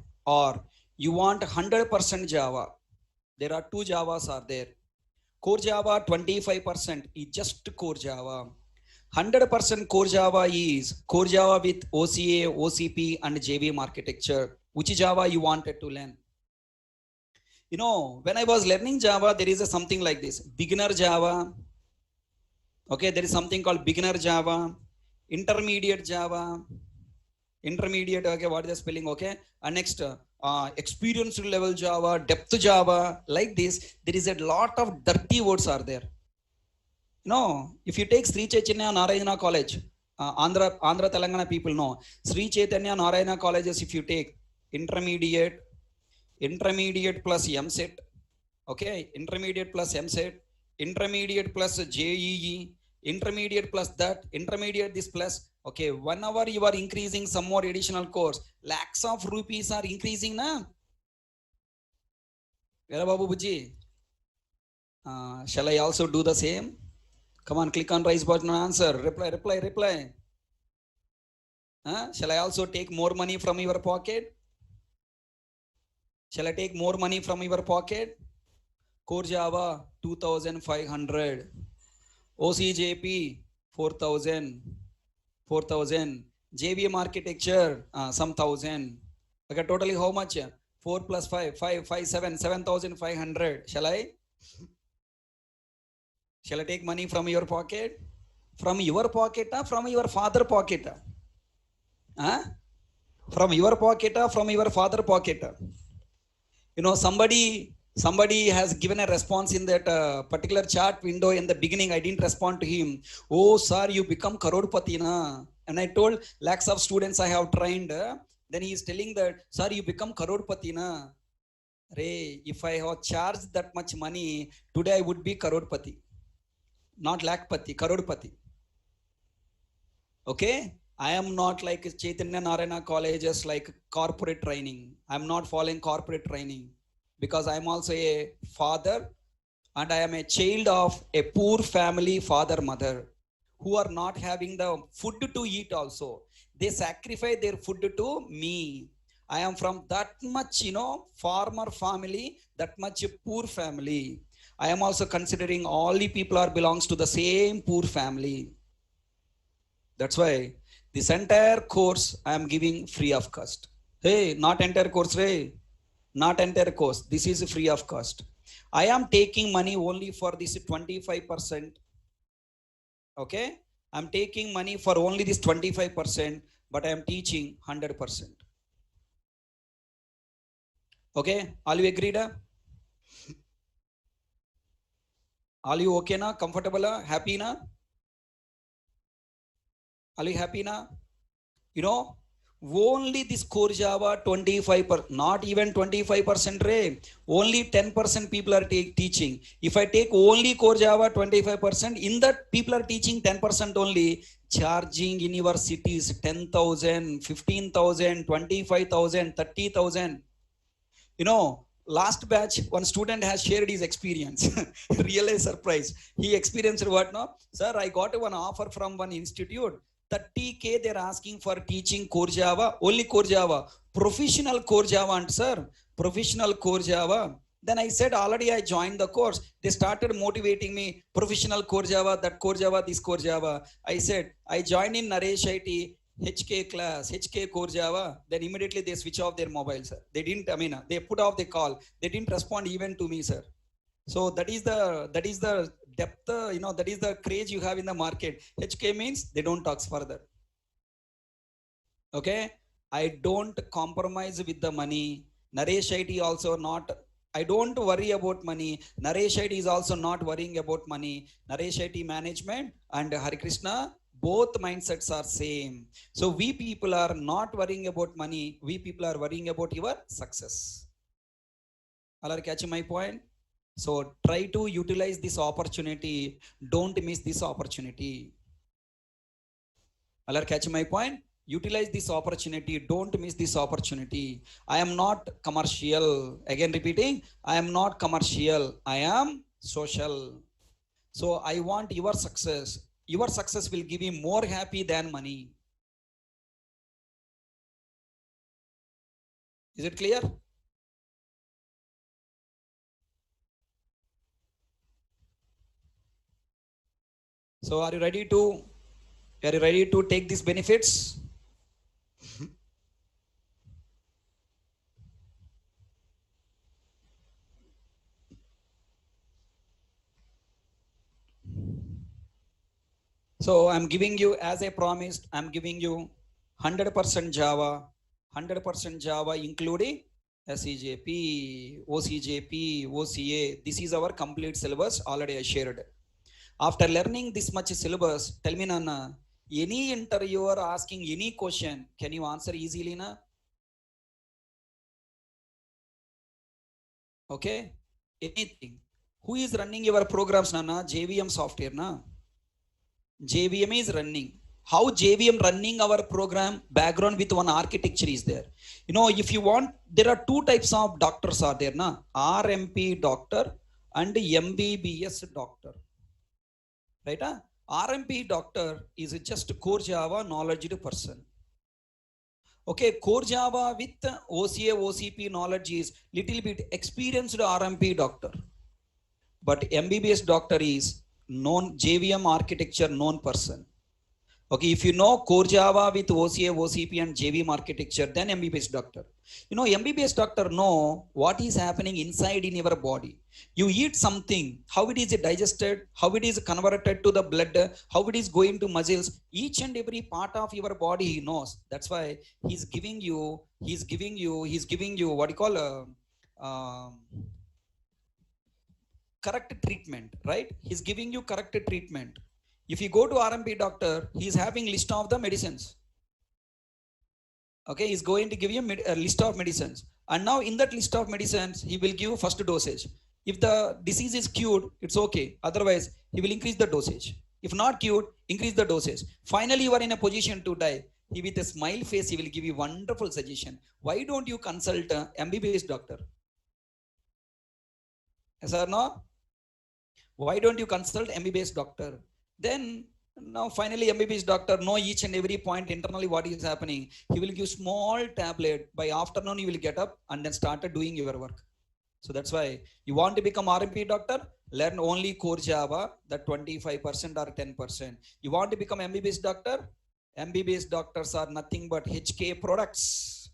you want 100% Java. There are two Javas are there. Core Java 25% is just core Java. 100% core Java is core Java with OCA, OCP and JVM architecture. Which Java you wanted to learn? You know, when I was learning Java, there is a something like this. Beginner Java. Okay, there is something called beginner Java, intermediate Java, intermediate, okay, what is the spelling, okay, and next experienced level Java, depth Java, like this. There is a lot of dirty words are there. You know, if you take Sri Chaitanya Narayana College, Andhra Telangana people know, Sri Chaitanya Narayana colleges, if you take intermediate plus MSET, okay, intermediate plus MSET, intermediate plus JEE, intermediate plus that, intermediate this plus, okay, 1 hour you are increasing some more additional course, lakhs of rupees are increasing na. Vera Babu Buji, shall I also do the same? Come on, click on raise button and answer. Reply. Shall I also take more money from your pocket? Shall I take more money from your pocket? Core Java 2500, OCJP 4000, JVM architecture some thousand. Okay, totally how much? 4 plus 5, 7,500. Shall I take money from your pocket? From your pocket or from your father pocket? From your pocket or from your father pocket? You know, somebody has given a response in that particular chat window in the beginning. I didn't respond to him. Oh sir, you become Karodpati na? And I told lakhs of students I have trained. Then he is telling that, sir, you become Karodpati na? Ray, if I have charged that much money, today I would be Karodpati. Not Lakhpati, Karodpati. Okay? I am not like Chaitanya Narayana colleges like corporate training. I am not following corporate training because I am also a father and I am a child of a poor family, father, mother, who are not having the food to eat also. They sacrifice their food to me. I am from that much, farmer family, that much poor family. I am also considering all the people are belongs to the same poor family. That's why this entire course I am giving free of cost. Hey, not entire course, Ray. Not entire course. This is free of cost. I am taking money only for this 25%. Okay, I'm taking money for only this 25%, but I am teaching 100%. Okay, all you agreed? All you okay na? Comfortable? Happy na? Are you happy na? You know, only this core Java 25%, not even 25%, Ray. Only 10% people are teaching. If I take only core Java 25%, in that people are teaching 10% only, charging universities 10,000, 15,000, 25,000, 30,000. You know, last batch, one student has shared his experience. Really surprised. He experienced what? No, sir, I got one offer from one institute. 30K they're asking for teaching core Java, only core Java, professional core Java, and sir, professional core Java. Then I said, already I joined the course. They started motivating me, professional core Java, that core Java, this core Java. I said, I joined in Naresh IT, HK class, HK core Java. Then immediately they switch off their mobile, sir. They didn't, they put off the call. They didn't respond even to me, sir. So that is the depth, that is the craze you have in the market. HK means they don't talk further. Okay, I don't compromise with the money. Naresh IT also not. I don't worry about money. Naresh IT is also not worrying about money. Naresh IT management and Hari Krishna, both mindsets are same. So we people are not worrying about money. We people are worrying about your success. All are catching my point? So try to utilize this opportunity. Don't miss this opportunity. All are catching my point? Utilize this opportunity. Don't miss this opportunity. I am not commercial. Again repeating, I am not commercial. I am social. So I want your success. Your success will give you more happy than money. Is it clear? So are you ready to take these benefits? So I'm giving you, as I promised, I'm giving you 100% Java, 100% Java, including SEJP, OCJP, OCA. This is our complete syllabus. Already I shared. After learning this much syllabus, tell me, Nana, any interviewer asking any question, can you answer easily, na? Okay, anything. Who is running your programs, Nana? JVM software, na? JVM is running. How JVM running our program? Background with one architecture is there. You know, if you want, there are two types of doctors are there, na? RMP doctor and MBBS doctor. Right? RMP doctor is just core Java knowledge person. Okay, core Java with OCA, OCP knowledge is little bit experienced RMP doctor. But MBBS doctor is known JVM architecture known person. Okay, if you know core Java with OCA, OCP and JVM architecture, then MBBS doctor. You know, MBBS doctor know what is happening inside in your body. You eat something, how it is digested, how it is converted to the blood, how it is going to muscles. Each and every part of your body he knows. That's why he's giving you what you call correct treatment, right? He's giving you correct treatment. If you go to RMP doctor, he's having list of the medicines. Okay, he's going to give you a list of medicines. And now in that list of medicines, he will give first dosage. If the disease is cured, it's okay. Otherwise, he will increase the dosage. If not cured, increase the dosage. Finally, you are in a position to die. He with a smile face, he will give you wonderful suggestion. Why don't you consult MBBS doctor? Yes or no? Why don't you consult MBBS doctor? Then now finally MBBS doctor know each and every point internally what is happening. He will give small tablet. By afternoon you will get up and then started doing your work. So that's why you want to become RMP doctor, learn only core Java, that 25% or 10%. You want to become MBBS doctor, MBBS doctors are nothing but HK products.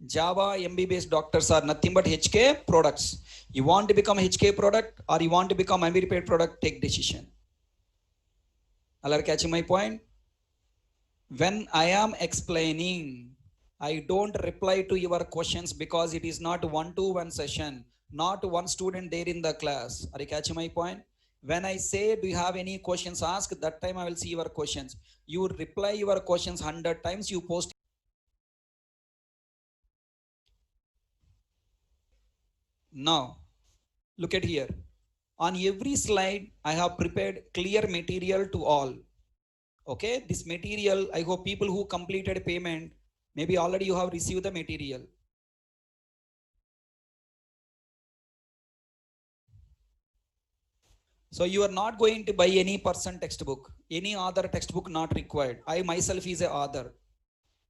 Java MBBS doctors are nothing but HK products. You want to become HK product or you want to become MBBS product, take decision. All are catching my point? When I am explaining, I don't reply to your questions because it is not one-to-one session, not one student there in the class. Are you catching my point? When I say, do you have any questions, ask, that time I will see your questions. You reply your questions 100 times, you post. Now, look at here. On every slide, I have prepared clear material to all. Okay, this material, I hope people who completed payment, maybe already you have received the material. So you are not going to buy any person textbook, any other textbook not required. I myself is a author.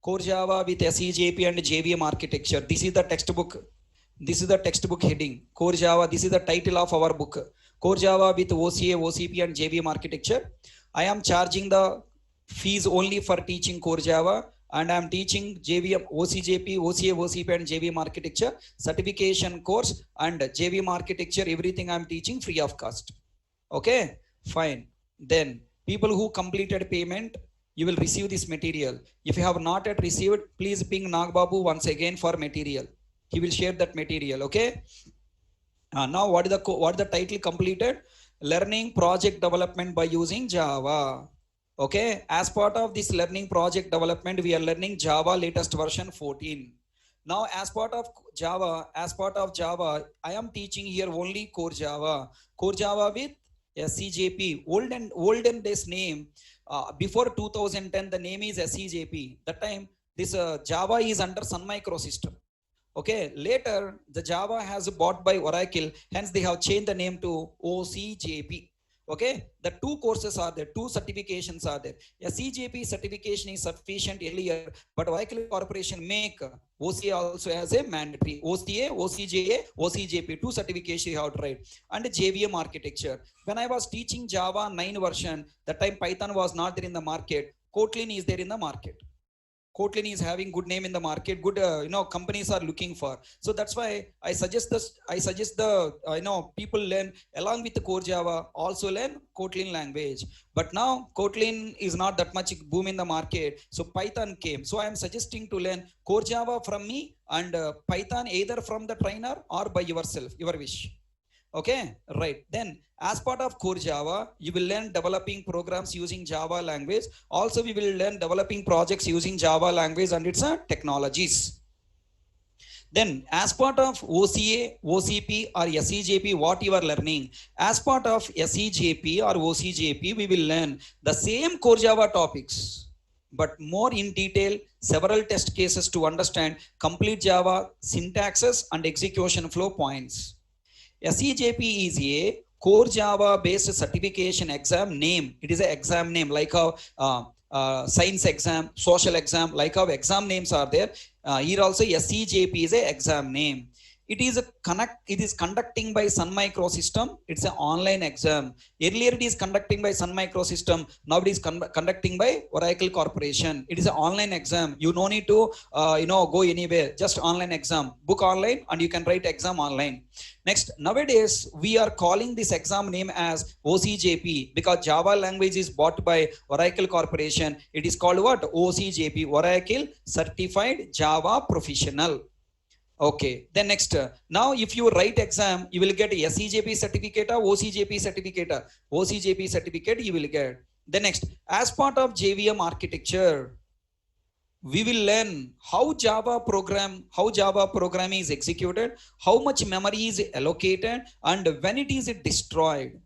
Core Java with SEJP and JVM architecture. This is the textbook. This is the textbook heading. Core Java, this is the title of our book. Core Java with OCA, OCP and JVM architecture. I am charging the fees only for teaching Core Java, and I am teaching JVM, OCJP, OCA, OCP and JVM architecture, certification course and JVM architecture, everything I am teaching free of cost. Okay, fine. Then people who completed payment, you will receive this material. If you have not yet received, please ping Nagbabu once again for material. He will share that material. Okay. Now what is the title completed? Learning project development by using Java. Okay. As part of this learning project development, we are learning Java latest version 14. Now as part of Java, I am teaching here only Core Java. Core Java with SEJP, olden days name. Before 2010, the name is SEJP. That time, this Java is under Sun Micro system. Okay, later the Java has bought by Oracle, hence they have changed the name to OCJP. Okay, the two courses are there, two certifications are there. SEJP certification is sufficient earlier, but Oracle Corporation make OCA also as a mandatory. OCA, OCJA, OCJP, two certifications you have to write. And JVM architecture. When I was teaching Java 9 version, that time Python was not there in the market. Kotlin is there in the market. Kotlin is having good name in the market, good companies are looking for. So that's why I suggest the people learn along with the Core Java, also learn Kotlin language. But now Kotlin is not that much boom in the market, so Python came. So I am suggesting to learn Core Java from me and Python either from the trainer or by yourself, your wish. Okay, right. Then as part of Core Java, you will learn developing programs using Java language. Also, we will learn developing projects using Java language and its technologies. Then as part of OCA, OCP or SEJP, what you are learning, as part of SEJP or OCJP, we will learn the same Core Java topics, but more in detail, several test cases to understand complete Java syntaxes and execution flow points. SEJP is a Core Java based certification exam name. It is an exam name like how science exam, social exam, like how exam names are there. Here also SEJP is a exam name. It is conducting by Sun Micro system. It's an online exam. Earlier it is conducting by Sun Micro system. Now it is conducting by Oracle Corporation. It is an online exam. You no need to go anywhere. Just online exam. Book online and you can write exam online. Next, nowadays we are calling this exam name as OCJP because Java language is bought by Oracle Corporation. It is called what? OCJP, Oracle Certified Java Professional. Okay, then next, now if you write exam, you will get SEJP certificate or OCJP certificate. OCJP certificate you will get. Then next, as part of JVM architecture, we will learn how Java program is executed, how much memory is allocated, and when it is destroyed.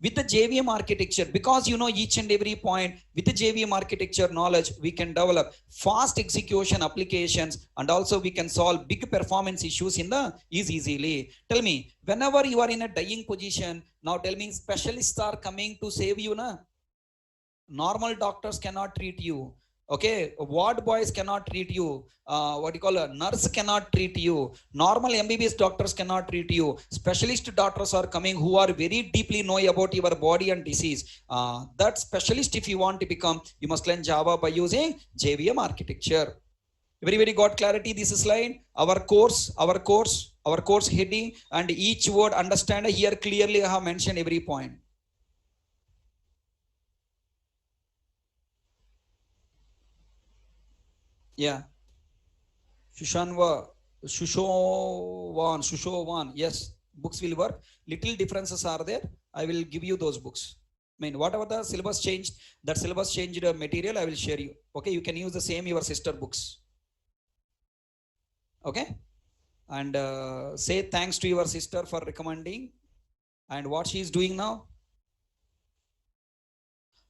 with the JVM architecture, because you know each and every point, with the JVM architecture knowledge, we can develop fast execution applications, and also we can solve big performance issues in the easily. Tell me, whenever you are in a dying position, now tell me, specialists are coming to save you, na? Normal doctors cannot treat you. Okay, ward boys cannot treat you. What you call a nurse cannot treat you. Normal MBBS doctors cannot treat you. Specialist doctors are coming who are very deeply know about your body and disease. That specialist, if you want to become, you must learn Java by using JVM architecture. Everybody got clarity this slide? Our course heading and each word understand here clearly. I have mentioned every point. Yeah. Shushovan, yes, books will work. Little differences are there. I will give you those books. I mean, whatever the syllabus changed, that syllabus changed material, I will share you. Okay, you can use the same your sister books. Okay, and say thanks to your sister for recommending. And what she is doing now?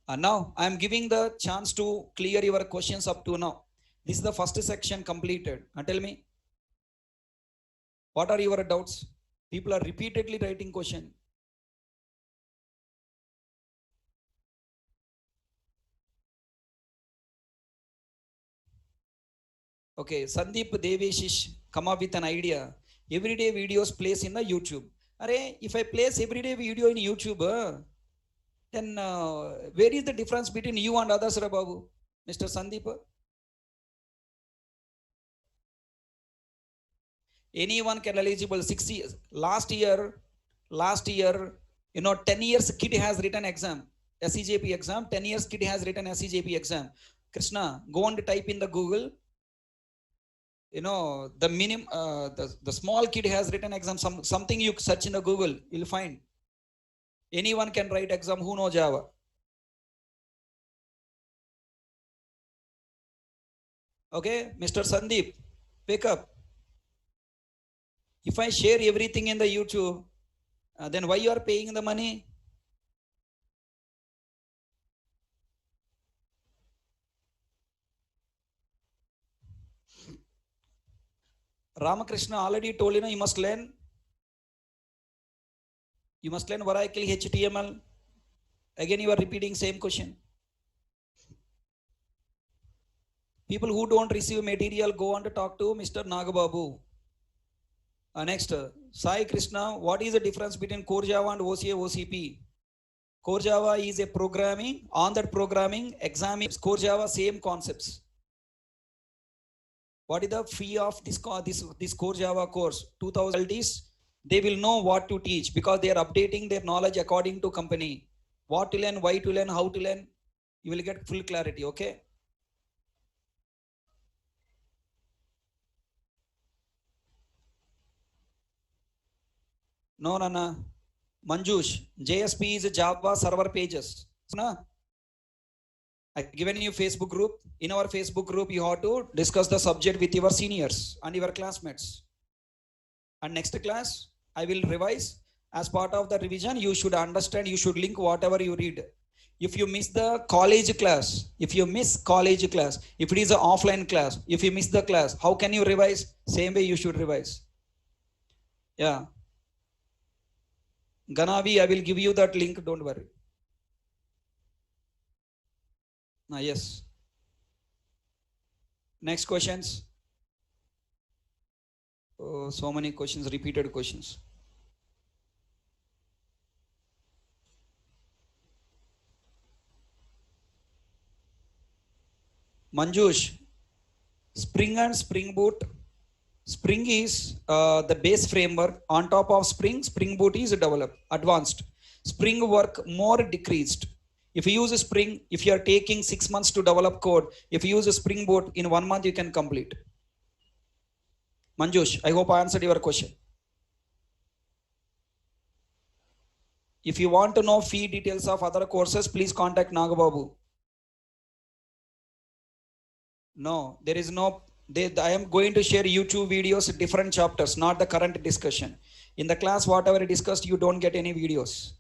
Now I am giving the chance to clear your questions up to now. This is the first section completed. Tell me, what are your doubts? People are repeatedly writing question. Okay, Sandeep Deveshish come up with an idea. Everyday videos place in the YouTube. Array, if I place everyday video in YouTube, then where is the difference between you and others, Babu? Mr. Sandeep? Anyone can eligible 6 years. Last year, you know, 10 years kid has written exam, SEJP exam, 10 years kid has written SEJP exam. Krishna, go and type in the Google. You know, the minimum, the small kid has written exam, something you search in the Google, you'll find. Anyone can write exam who know Java. Okay, Mr. Sandeep, wake up. If I share everything in the YouTube, then why you are paying the money? Ramakrishna already told you, you must learn. You must learn Oracle HTML. Again, you are repeating same question. People who don't receive material, go on to talk to Mr. Nagababu. Next, Sai Krishna, what is the difference between Core Java and OCA OCP? Core Java is a programming. On that programming, exam is Core Java, same concepts. What is the fee of this Core Java course? 2000 is they will know what to teach because they are updating their knowledge according to company. What to learn, why to learn, how to learn. You will get full clarity, okay? No, Nana. Manjush, JSP is a Java server pages. No? I've given you Facebook group. In our Facebook group, you have to discuss the subject with your seniors and your classmates. And next class, I will revise. As part of the revision, you should understand, you should link whatever you read. If you miss the college class, if it is an offline class, if you miss the class, how can you revise? Same way you should revise. Yeah. Ganavi, I will give you that link, don't worry. Yes. Next questions. Oh, so many questions, repeated questions. Manjush, Spring and Spring Boot. Spring is the base framework. On top of Spring, Spring Boot is developed, advanced. Spring work more decreased. If you use a Spring, if you are taking 6 months to develop code, if you use a Spring Boot, in 1 month you can complete. Manjush, I hope I answered your question. If you want to know fee details of other courses, please contact Nagababu. No, there is no, I am going to share YouTube videos, different chapters, not the current discussion. In the class, whatever I discussed, you don't get any videos.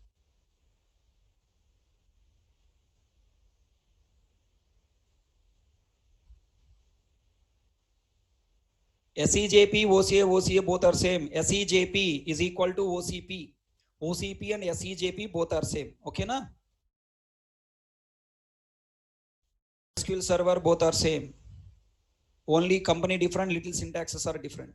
SEJP, OCA both are same. SEJP is equal to OCP. OCP and SEJP both are same. Okay, na? SQL Server both are same. Only company different, little syntaxes are different.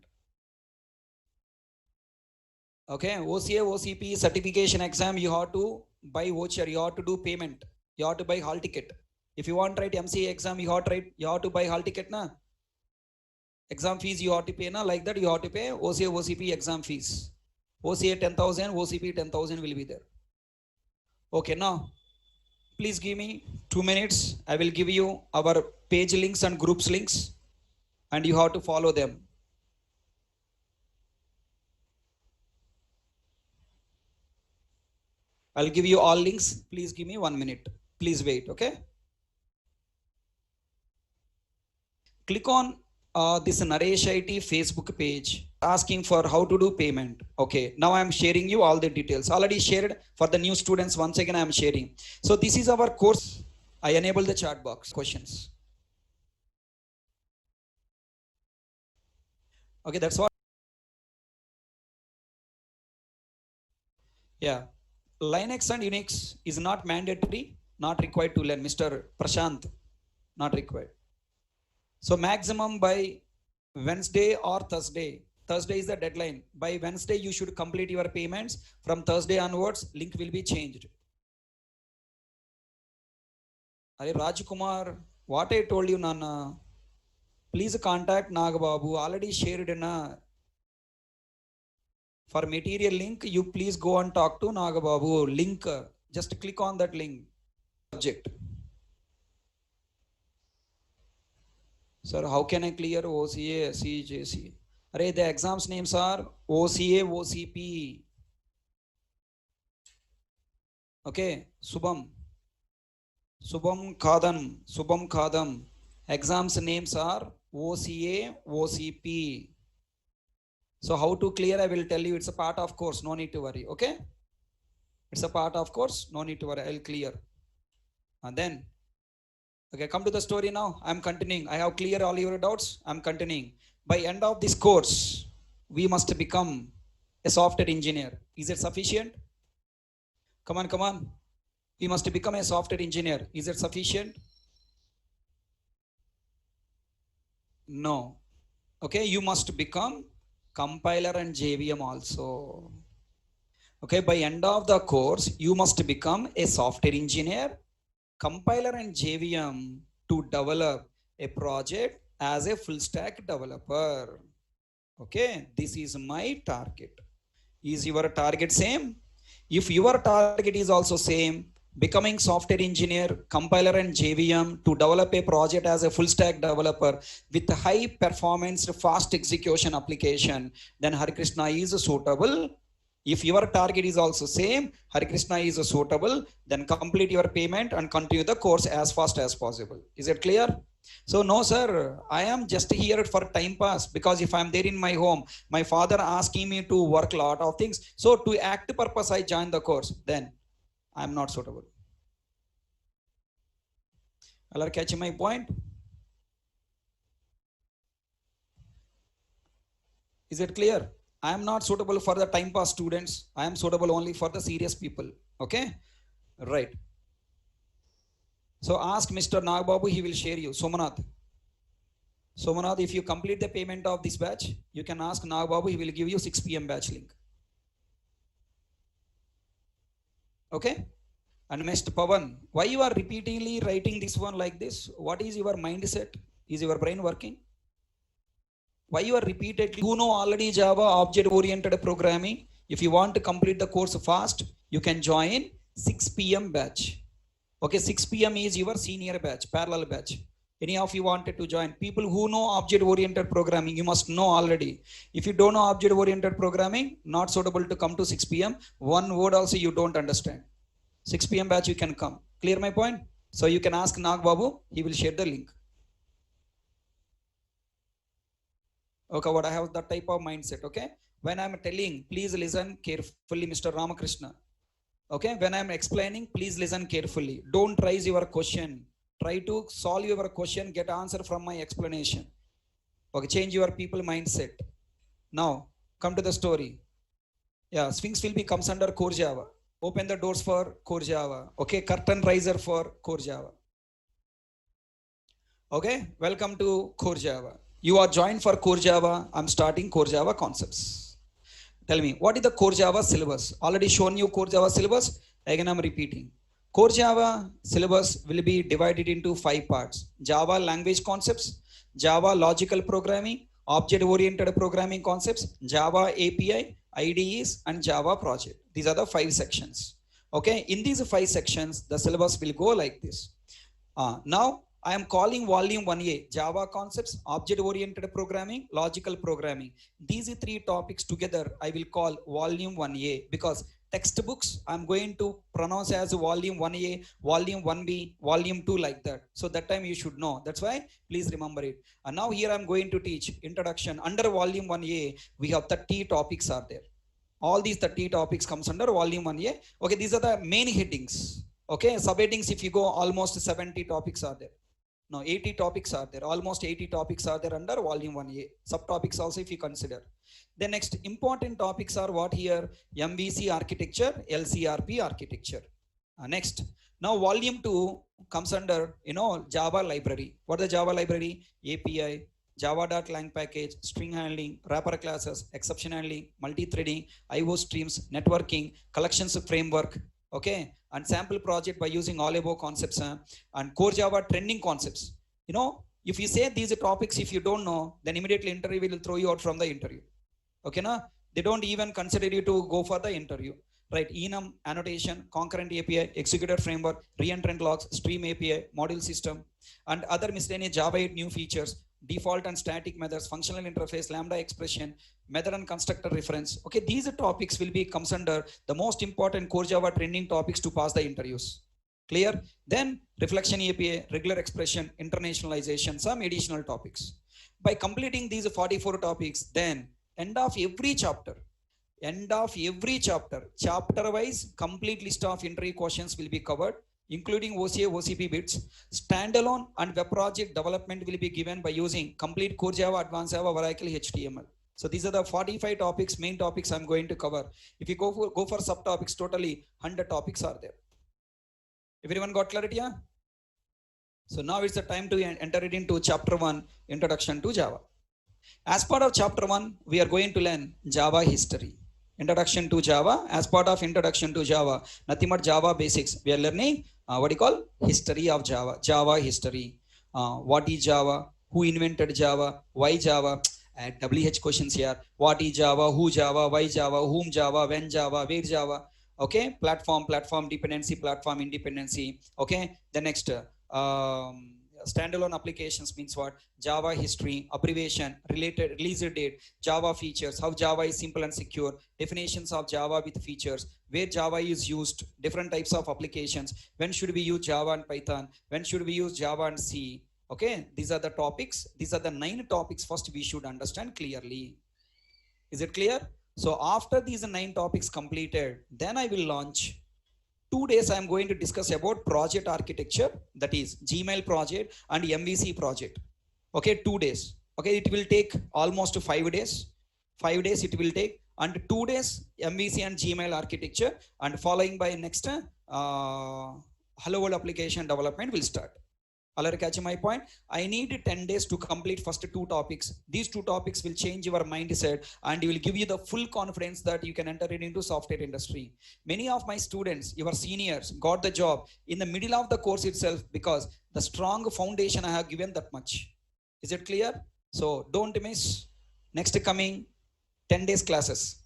Okay, OCA, OCP certification exam, you have to buy voucher, you have to do payment, you have to buy hall ticket. If you want to write MCA exam, you have to buy hall ticket, na? Exam fees you have to pay, na? Like that you have to pay OCA, OCP exam fees. OCA 10,000, OCP 10,000 will be there. Okay, now please give me 2 minutes. I will give you our page links and groups links, and you have to follow them. I'll give you all links. Please give me 1 minute. Please wait, okay? Click on this Naresh IT Facebook page asking for how to do payment. Okay, now I'm sharing you all the details. Already shared for the new students. Once again, I'm sharing. So this is our course. I enable the chat box questions. Okay, that's what. Yeah, Linux and Unix is not mandatory, not required to learn. Mr. Prashant, not required. So maximum by Wednesday or Thursday. Thursday is the deadline. By Wednesday, you should complete your payments. From Thursday onwards, link will be changed. Are Rajkumar, what I told you, Nana, please contact Nagababu. Already shared in a for material link. You please go and talk to Nagababu. Link, just click on that link. Subject. Sir, how can I clear OCA, CJC? Array, the exams names are OCA, OCP. Okay, Subham Khadam. Exams names are OCA, OCP. So how to clear, I will tell you. It's a part of course, no need to worry. Okay, it's a part of course, no need to worry. I'll clear. And then, okay, come to the story now. I'm continuing. I have cleared all your doubts. I'm continuing. By end of this course, we must become a software engineer. Is it sufficient? Come on. We must become a software engineer. Is it sufficient? No. Okay, you must become compiler and JVM also. Okay, by end of the course, you must become a software engineer, compiler and JVM to develop a project as a full stack developer. Okay, this is my target. Is your target same? If your target is also same, becoming software engineer, compiler and JVM to develop a project as a full stack developer with high performance, fast execution application, then Hare Krishna is suitable. If your target is also same, Hare Krishna is suitable, then complete your payment and continue the course as fast as possible. Is it clear? So no sir, I am just here for time pass, because if I'm there in my home, my father asking me to work a lot of things. So to act purpose, I join the course, then I'm not suitable. All are catching my point? Is it clear? I am not suitable for the time pass students. I am suitable only for the serious people. Okay, right. So ask Mr. Nagbabu, he will share you. Somanath, if you complete the payment of this batch, you can ask Nagbabu, he will give you 6 PM batch link. Okay. And Mr. Pavan, why you are repeatedly writing this one like this? What is your mindset? Is your brain working? Why you are repeatedly, you know already Java object-oriented programming. If you want to complete the course fast, you can join 6 PM batch. Okay, 6 PM is your senior batch, parallel batch. Any of you wanted to join? People who know object-oriented programming, you must know already. If you don't know object-oriented programming, not suitable to come to 6 PM. One word also you don't understand. 6 PM batch you can come. Clear my point? So you can ask Nag Babu, he will share the link. Okay, what I have that type of mindset, okay? When I'm telling, please listen carefully, Mr. Ramakrishna. Okay, when I'm explaining, please listen carefully. Don't raise your question. Try to solve your question, get answer from my explanation. Okay, change your people mindset. Now, come to the story. Yeah, Sphinx will be comes under core Java. Open the doors for core Java. Okay, curtain riser for core Java. Okay, welcome to core Java. You are joined for core Java. I'm starting core Java concepts. Tell me, what is the core Java syllabus? Already shown you core Java syllabus. Again, I'm repeating. Core Java syllabus will be divided into 5 parts. Java language concepts, Java logical programming, object-oriented programming concepts, Java API, IDEs, and Java project. These are the 5 sections. Okay, in these 5 sections, the syllabus will go like this. Now, I am calling volume 1A, Java concepts, object-oriented programming, logical programming. These 3 topics together, I will call volume 1A because textbooks, I'm going to pronounce as volume 1A, volume 1B, volume 2 like that. So that time you should know. That's why, please remember it. And now here I'm going to teach introduction. Under volume 1A, we have 30 topics are there. All these 30 topics comes under volume 1A. Okay, these are the main headings. Okay, subheadings, if you go, almost 70 topics are there. No, 80 topics are there. Almost 80 topics are there under volume 1A. Subtopics also if you consider. The next important topics are what here? MVC architecture, LCRP architecture. Next, now volume 2 comes under, Java library. What is the Java library? API, Java.lang package, string handling, wrapper classes, exception handling, multi-threading, IO streams, networking, collections framework, okay, and sample project by using all above concepts, and core Java trending concepts. If you say these topics, if you don't know, then immediately interview will throw you out from the interview. Okay, na? They don't even consider you to go for the interview. Right, enum, annotation, concurrent API, executor framework, reentrant logs, stream API, module system, and other miscellaneous Java 8 new features, default and static methods, functional interface, lambda expression, method and constructor reference. Okay, these topics will be comes under the most important core Java training topics to pass the interviews. Clear? Then reflection API, regular expression, internationalization, some additional topics. By completing these 44 topics, then end of every chapter, chapter wise, complete list of interview questions will be covered, including OCA, OCP bits. Standalone and web project development will be given by using complete core Java, advanced Java, Oracle, HTML. So these are the 45 topics, main topics I'm going to cover. If you go for subtopics, totally 100 topics are there. Everyone got clarity? Yeah? So now it's the time to enter it into chapter 1, introduction to Java. As part of chapter 1, we are going to learn Java history. Introduction to Java. As part of introduction to Java, nothing but Java basics. We are learning history of Java. Java history. What is Java? Who invented Java? Why Java? WH questions here. What is Java? Who Java? Why Java? Whom Java? When Java? Where Java? Okay. Platform dependency, platform independency. Okay. The next. Standalone applications means what? Java history, abbreviation, related release date, Java features, how Java is simple and secure, definitions of Java with features, where Java is used, different types of applications, when should we use Java and Python, when should we use Java and C. Okay, these are the topics. These are the 9 topics first we should understand clearly. Is it clear? So after these 9 topics completed, then I will launch 2 days. I am going to discuss about project architecture, that is Gmail project and MVC project. Okay, 2 days. Okay, it will take almost 5 days. 5 days it will take, and 2 days MVC and Gmail architecture, and following by next Hello World application development will start. Already catching my point? I need 10 days to complete first 2 topics. These 2 topics will change your mindset and will give you the full confidence that you can enter it into software industry. Many of my students, your seniors, got the job in the middle of the course itself because the strong foundation I have given that much. Is it clear? So don't miss next coming 10 days classes.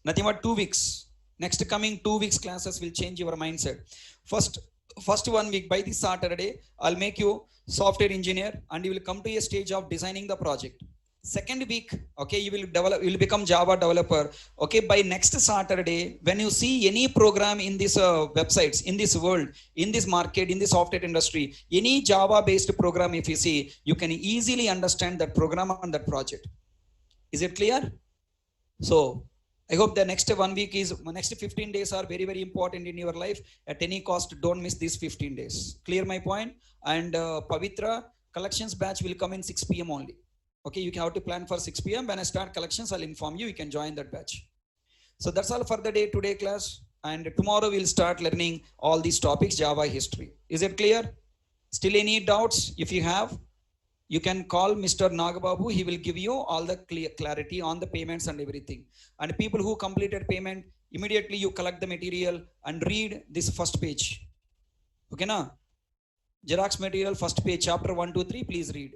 Nothing but 2 weeks. Next coming 2 weeks classes will change your mindset. First 1 week, by this Saturday, I'll make you software engineer and you will come to a stage of designing the project. Second week, okay, you will become Java developer. Okay, by next Saturday, when you see any program in these websites, in this world, in this market, in the software industry, any Java based program, if you see, you can easily understand that program on that project. Is it clear? So I hope the next 1 week next 15 days are very, very important in your life. At any cost, don't miss these 15 days. Clear my point? And Pavitra collections batch will come in 6 p.m. only. Okay, you have to plan for 6 p.m. When I start collections, I'll inform you. You can join that batch. So that's all for the day today class. And tomorrow we'll start learning all these topics, Java history. Is it clear? Still any doubts? If you have, you can call Mr. Nagababu. He will give you all the clarity on the payments and everything. And people who completed payment, immediately you collect the material and read this first page. Okay, na? Xerox material, first page, chapter 1, 2, 3, please read.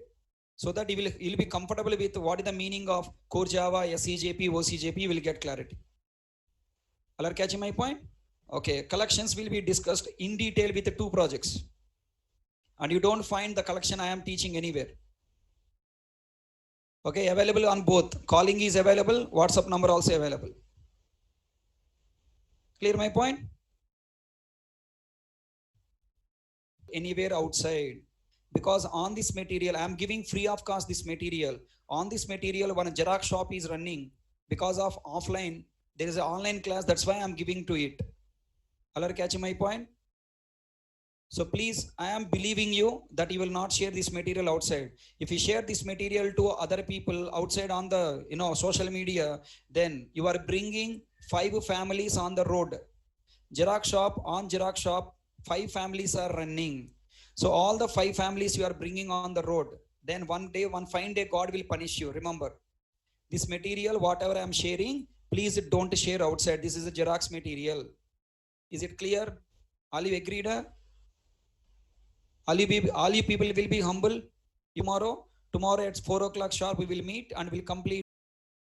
So that you'll be comfortable with what is the meaning of core Java, SEJP, OCJP, you will get clarity. All are catching my point? Okay, collections will be discussed in detail with the 2 projects. And you don't find the collection I am teaching anywhere. Okay, available on both. Calling is available, WhatsApp number also available. Clear my point? Anywhere outside. Because on this material, I am giving free of cost this material. On this material, one Xerox shop is running. Because of offline, there is an online class. That's why I am giving to it. All are catching my point? So please, I am believing you that you will not share this material outside. If you share this material to other people outside on the social media, then you are bringing 5 families on the road. Xerox shop, 5 families are running. So all the 5 families you are bringing on the road. Then one fine day, God will punish you. Remember, this material, whatever I am sharing, please don't share outside. This is a Xerox material. Is it clear? All you agreed? All you people will be humble tomorrow. Tomorrow at 4 o'clock sharp we will meet and we'll complete